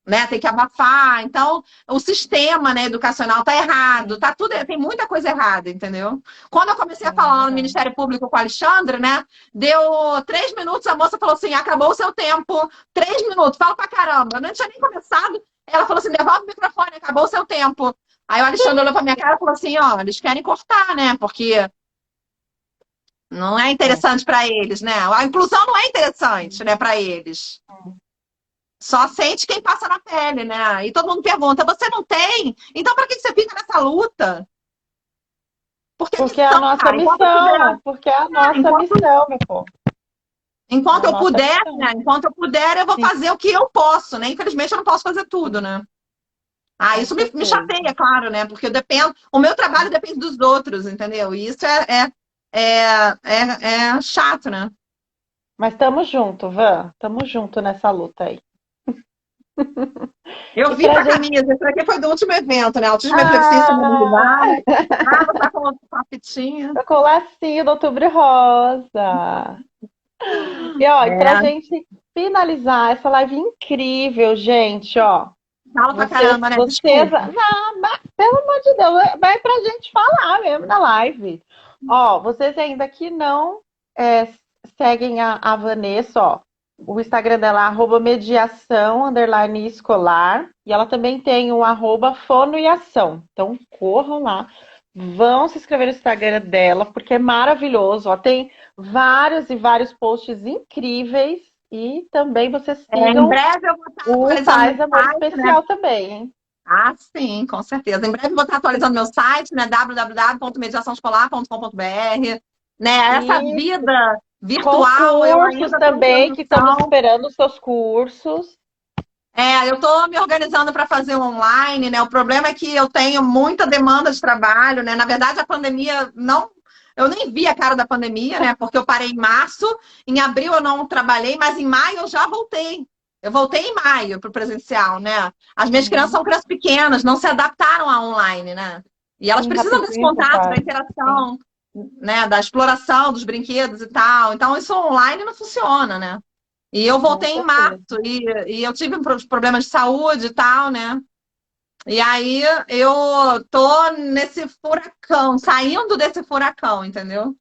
né, tem que abafar. Então, o sistema, né, educacional tá errado, Sim, tá tudo, tem muita coisa errada, entendeu? Quando eu comecei a sim, falar lá no verdade. Ministério Público com o Alexandre, né, deu 3 minutos, a moça falou assim, acabou o seu tempo, 3 minutos, fala pra caramba. Eu não tinha nem começado, ela falou assim, devolve o microfone, acabou o seu tempo. Aí o Alexandre olhou pra minha cara e falou assim, ó, eles querem cortar, né, porque não é É. interessante para eles, né? A inclusão não é interessante, né, para eles. Só sente quem passa na pele, né? E todo mundo pergunta: você não tem? Então, para que você fica nessa luta? Porque é Porque é a missão, nossa cara. Enquanto eu puder, missão. Porque é a nossa enquanto, missão, meu povo. É enquanto a eu nossa puder, missão. né? Enquanto eu puder, eu vou Sim, fazer o que eu posso, né? Infelizmente, eu não posso fazer tudo, né? com Isso me certeza. chateia, claro, né? Porque eu dependo, o meu trabalho depende dos outros, entendeu? E isso é chato, né? Mas estamos junto, Van. Estamos junto nessa luta aí. Eu E vi pra tua gente. camisa, isso aqui foi do último evento, né? Autismo, reflexia e Ah! feminilidade. Ah, você tá com a fitinha. Tô com o lacinho do Outubro Rosa. E ó, e pra É, gente finalizar essa live incrível, gente, ó. fala pra caramba, né? Vocês, Desculpa. pelo amor de Deus, vai pra gente falar mesmo na live. Ó, vocês ainda que não é, seguem a Vanessa, ó. O Instagram dela é @mediação underline escolar. E ela também tem o @fono e ação. Então corram lá. Vão se inscrever no Instagram dela, porque é maravilhoso. Ó, tem vários e vários posts incríveis. E também vocês Em sigam breve eu vou estar o atualizando meu Paz Amor site, né? Especial também, hein? Ah, sim, com certeza. Em breve eu vou estar atualizando meu site, né? www.mediaçãoescolar.com.br. Né? Essa E vida com os virtual eu cursos ainda estou em também, que estamos transição. esperando os seus cursos. Eu estou me organizando para fazer online, né? O problema é que eu tenho muita demanda de trabalho, né? Na verdade, a pandemia não. Eu nem vi a cara da pandemia, né? Porque eu parei em março, em abril eu não trabalhei, mas em maio eu já voltei. Eu voltei em maio para o presencial, né? As minhas crianças Uhum. são crianças pequenas, não se adaptaram a online, né? E elas Sim, precisam desse rapidinho, contato, da papai. Sim, interação, né? Da exploração dos brinquedos e tal. Então, isso online não funciona, né? E eu com voltei em março certeza. e eu tive problemas de saúde e tal, né? E aí eu tô nesse furacão, saindo desse furacão, entendeu?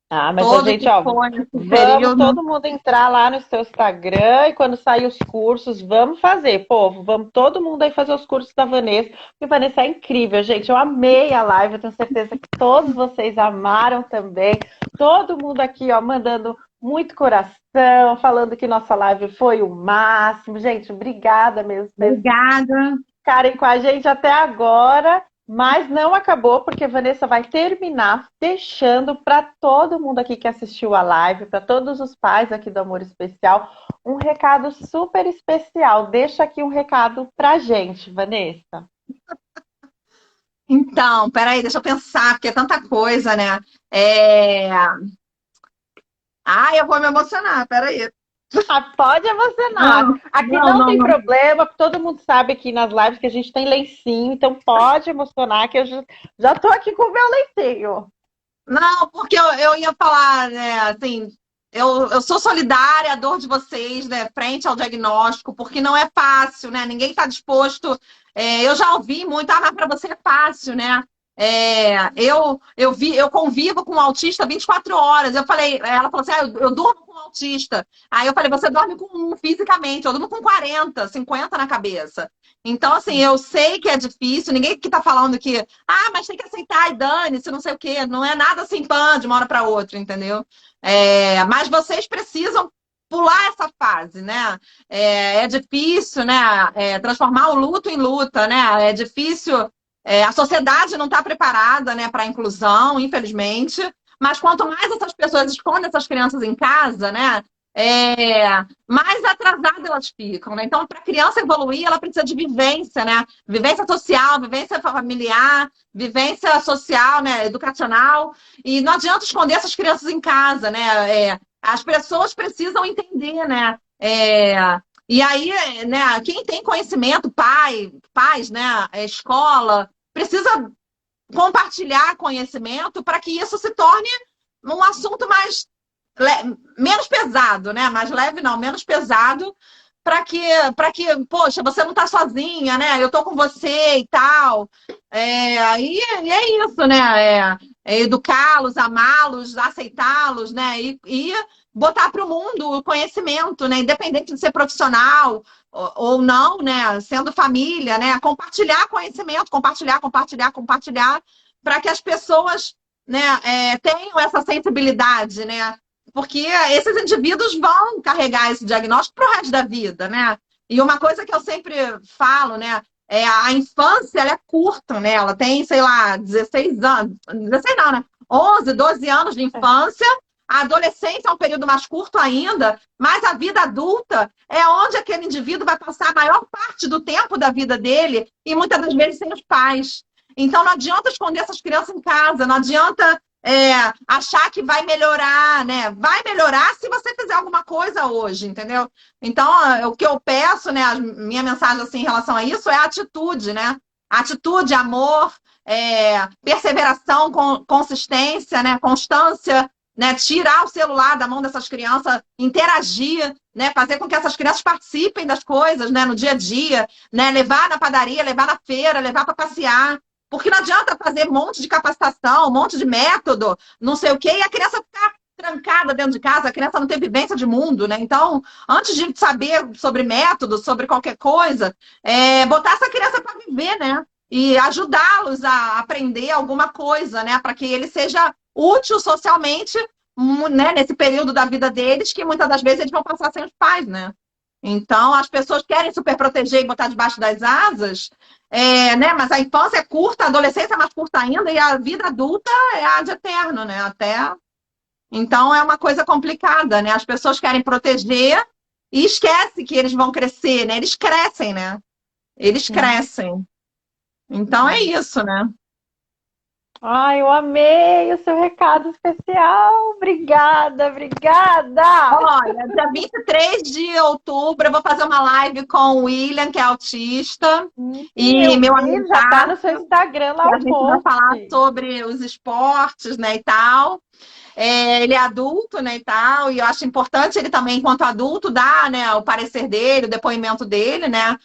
Ah, mas a Todo gente, que ó, for nesse vamos período. todo mundo entrar lá no seu Instagram e quando sair os cursos, vamos fazer, povo. Vamos todo mundo aí fazer os cursos da Vanessa. Porque a Vanessa é incrível, gente. Eu amei a live, eu tenho certeza que todos vocês amaram também. Todo mundo aqui, ó, mandando muito coração, falando que nossa live foi o máximo. Gente, obrigada mesmo por Obrigada. ficarem com a gente até agora, mas não acabou, porque a Vanessa vai terminar deixando para todo mundo aqui que assistiu a live, para todos os pais aqui do Amor Especial, um recado super especial. Deixa aqui um recado pra gente, Vanessa. Então, peraí, deixa eu pensar, porque é tanta coisa, né? É... Ah, eu vou me emocionar, peraí. Ah, pode emocionar. Não, Aqui não, não não, tem não. problema, todo mundo sabe aqui nas lives que a gente tem lencinho, então pode emocionar, que eu já tô aqui com o meu lencinho. Não, porque eu ia falar, né, assim, eu sou solidária à dor de vocês, né, frente ao diagnóstico, porque não é fácil, né? Ninguém está disposto. Eu já ouvi muito, ah, mas para você é fácil, né? Eu convivo com um autista 24 horas. Eu falei, ela falou assim: ah, eu durmo com um autista. Aí eu falei, você dorme com um fisicamente, eu durmo com 40, 50 na cabeça. Então, assim, eu sei que é difícil, ninguém que tá falando que mas tem que aceitar e dane-se, não sei o quê. Não é nada assim, pã, de uma hora para outra, entendeu? Mas vocês precisam pular essa fase, né? É difícil, né? Transformar o luto em luta, né? É difícil. A sociedade não está preparada, né, para a inclusão, infelizmente. Mas quanto mais essas pessoas escondem essas crianças em casa, né? Mais atrasadas elas ficam, né? Então, para a criança evoluir, ela precisa de vivência, né? Vivência social, vivência familiar, vivência social, né? Educacional. E não adianta esconder essas crianças em casa, né? As pessoas precisam entender, né? E aí, né? Quem tem conhecimento, pais, né? Escola, precisa compartilhar conhecimento para que isso se torne um assunto menos pesado, né? Mais leve não, menos pesado, para que, poxa, você não está sozinha, né? Eu estou com você e tal. E é isso, né? Educá-los, amá-los, aceitá-los, né? E botar para o mundo o conhecimento, né? Independente de ser profissional ou não, né? Sendo família, né? Compartilhar conhecimento, compartilhar, para que as pessoas, né, tenham essa sensibilidade, né? Porque esses indivíduos vão carregar esse diagnóstico para o resto da vida, né? E uma coisa que eu sempre falo, né? A infância, ela é curta, né? Ela tem, sei lá, 16 anos, 16 não, né? 11, 12 anos de infância. A adolescência é um período mais curto ainda, mas a vida adulta é onde aquele indivíduo vai passar a maior parte do tempo da vida dele e muitas das vezes sem os pais. Então não adianta esconder essas crianças em casa, não adianta achar que vai melhorar, né? Vai melhorar se você fizer alguma coisa hoje, entendeu? Então, o que eu peço, né? A minha mensagem assim, em relação a isso é atitude, né? Atitude, amor, perseveração, consistência, né? Constância, né? Tirar o celular da mão dessas crianças, interagir, né? Fazer com que essas crianças participem das coisas, né? No dia a dia, né? Levar na padaria, levar na feira, levar para passear. Porque não adianta fazer um monte de capacitação, um monte de método, não sei o quê, e a criança ficar trancada dentro de casa, a criança não tem vivência de mundo, né? Então, antes de saber sobre método, sobre qualquer coisa, botar essa criança para viver, né? E ajudá-los a aprender alguma coisa, né? Para que ele seja útil socialmente, né? Nesse período da vida deles, que muitas das vezes eles vão passar sem os pais, né? Então, as pessoas querem super proteger e botar debaixo das asas, né? Mas a infância é curta, a adolescência é mais curta ainda, e a vida adulta é a de eterno, né? Então, é uma coisa complicada, né? As pessoas querem proteger e esquece que eles vão crescer, né? Eles crescem, né? Eles crescem. Então, é isso, né? Ai, eu amei o seu recado especial. Obrigada, obrigada. Olha, dia 23 de outubro eu vou fazer uma live com o William, que é autista, e Eu meu vi, amigo já tá no seu Instagram lá que a o gente vai post. falar sobre os esportes, né, e tal. Ele é adulto, né, e tal, e eu acho importante ele também, enquanto adulto, dar, né, o parecer dele, o depoimento dele, né,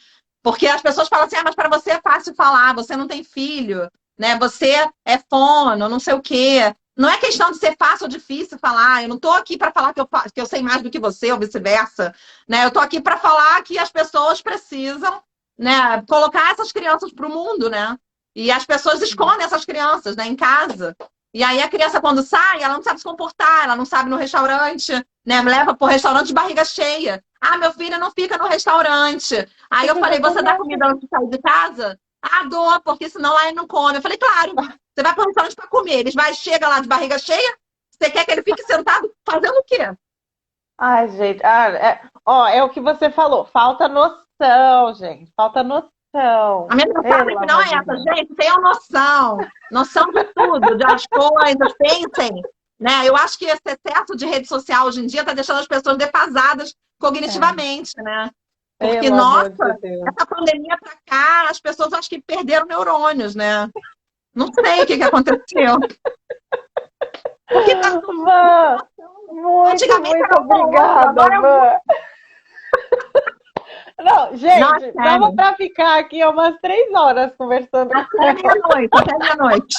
porque as pessoas falam assim, mas para você é fácil falar, você não tem filho, né, você é fono, não sei o quê. Não é questão de ser fácil ou difícil falar. Eu não estou aqui para falar que eu sei mais do que você, ou vice-versa. Né? Eu estou aqui para falar que as pessoas precisam, né, colocar essas crianças para o mundo, né? E as pessoas escondem essas crianças, né, em casa. E aí a criança, quando sai, ela não sabe se comportar, ela não sabe ir no restaurante, né? Leva para o restaurante de barriga cheia. Ah, meu filho não fica no restaurante. Aí eu falei, você dá comida antes de sair de casa? Ah, dou, porque senão lá ele não come. Eu falei, claro, você vai para o restaurante para comer. Eles vai, chega lá de barriga cheia, você quer que ele fique sentado fazendo o quê? Ai, gente, ó, é o que você falou, falta noção, gente, falta noção. A minha mensagem Pelo final amor é de essa, Deus. gente, tenham noção. Noção de tudo, das coisas, pensem. Né? Eu acho que esse excesso de rede social hoje em dia está deixando as pessoas defasadas É, cognitivamente, né? Porque, pelo amor nossa, de Deus. essa pandemia para cá, as pessoas acho que perderam neurônios, né? Não sei o que aconteceu. Porque tá tudo Van, muito, antigamente muito era um ou outro, obrigada, agora é um. Van. Não, Não, é gente, dava sério. para ficar aqui umas 3 horas conversando com Até meia-noite, até meia-noite.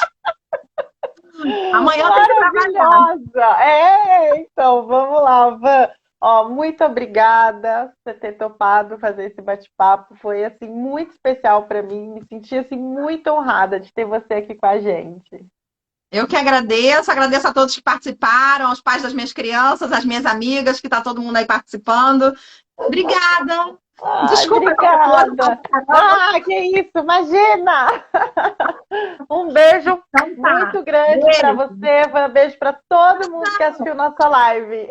Amanhã tem que trabalhar. maravilhosa. É, então, vamos lá, Van. Ó, muito obrigada por você ter topado fazer esse bate-papo. Foi assim muito especial para mim. Me senti assim muito honrada de ter você aqui com a gente. Eu que agradeço a todos que participaram, aos pais das minhas crianças, às minhas amigas, que está todo mundo aí participando. Obrigada. Ai, Desculpa qualquer coisa, obrigada. Que isso, imagina! Um beijo então tá. muito grande para Beijo. você, Van. Beijo para todo mundo que assistiu nossa live.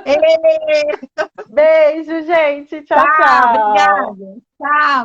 Ei, Beijo, gente. Tchau, tchau, tchau. obrigada. Tchau, obrigada.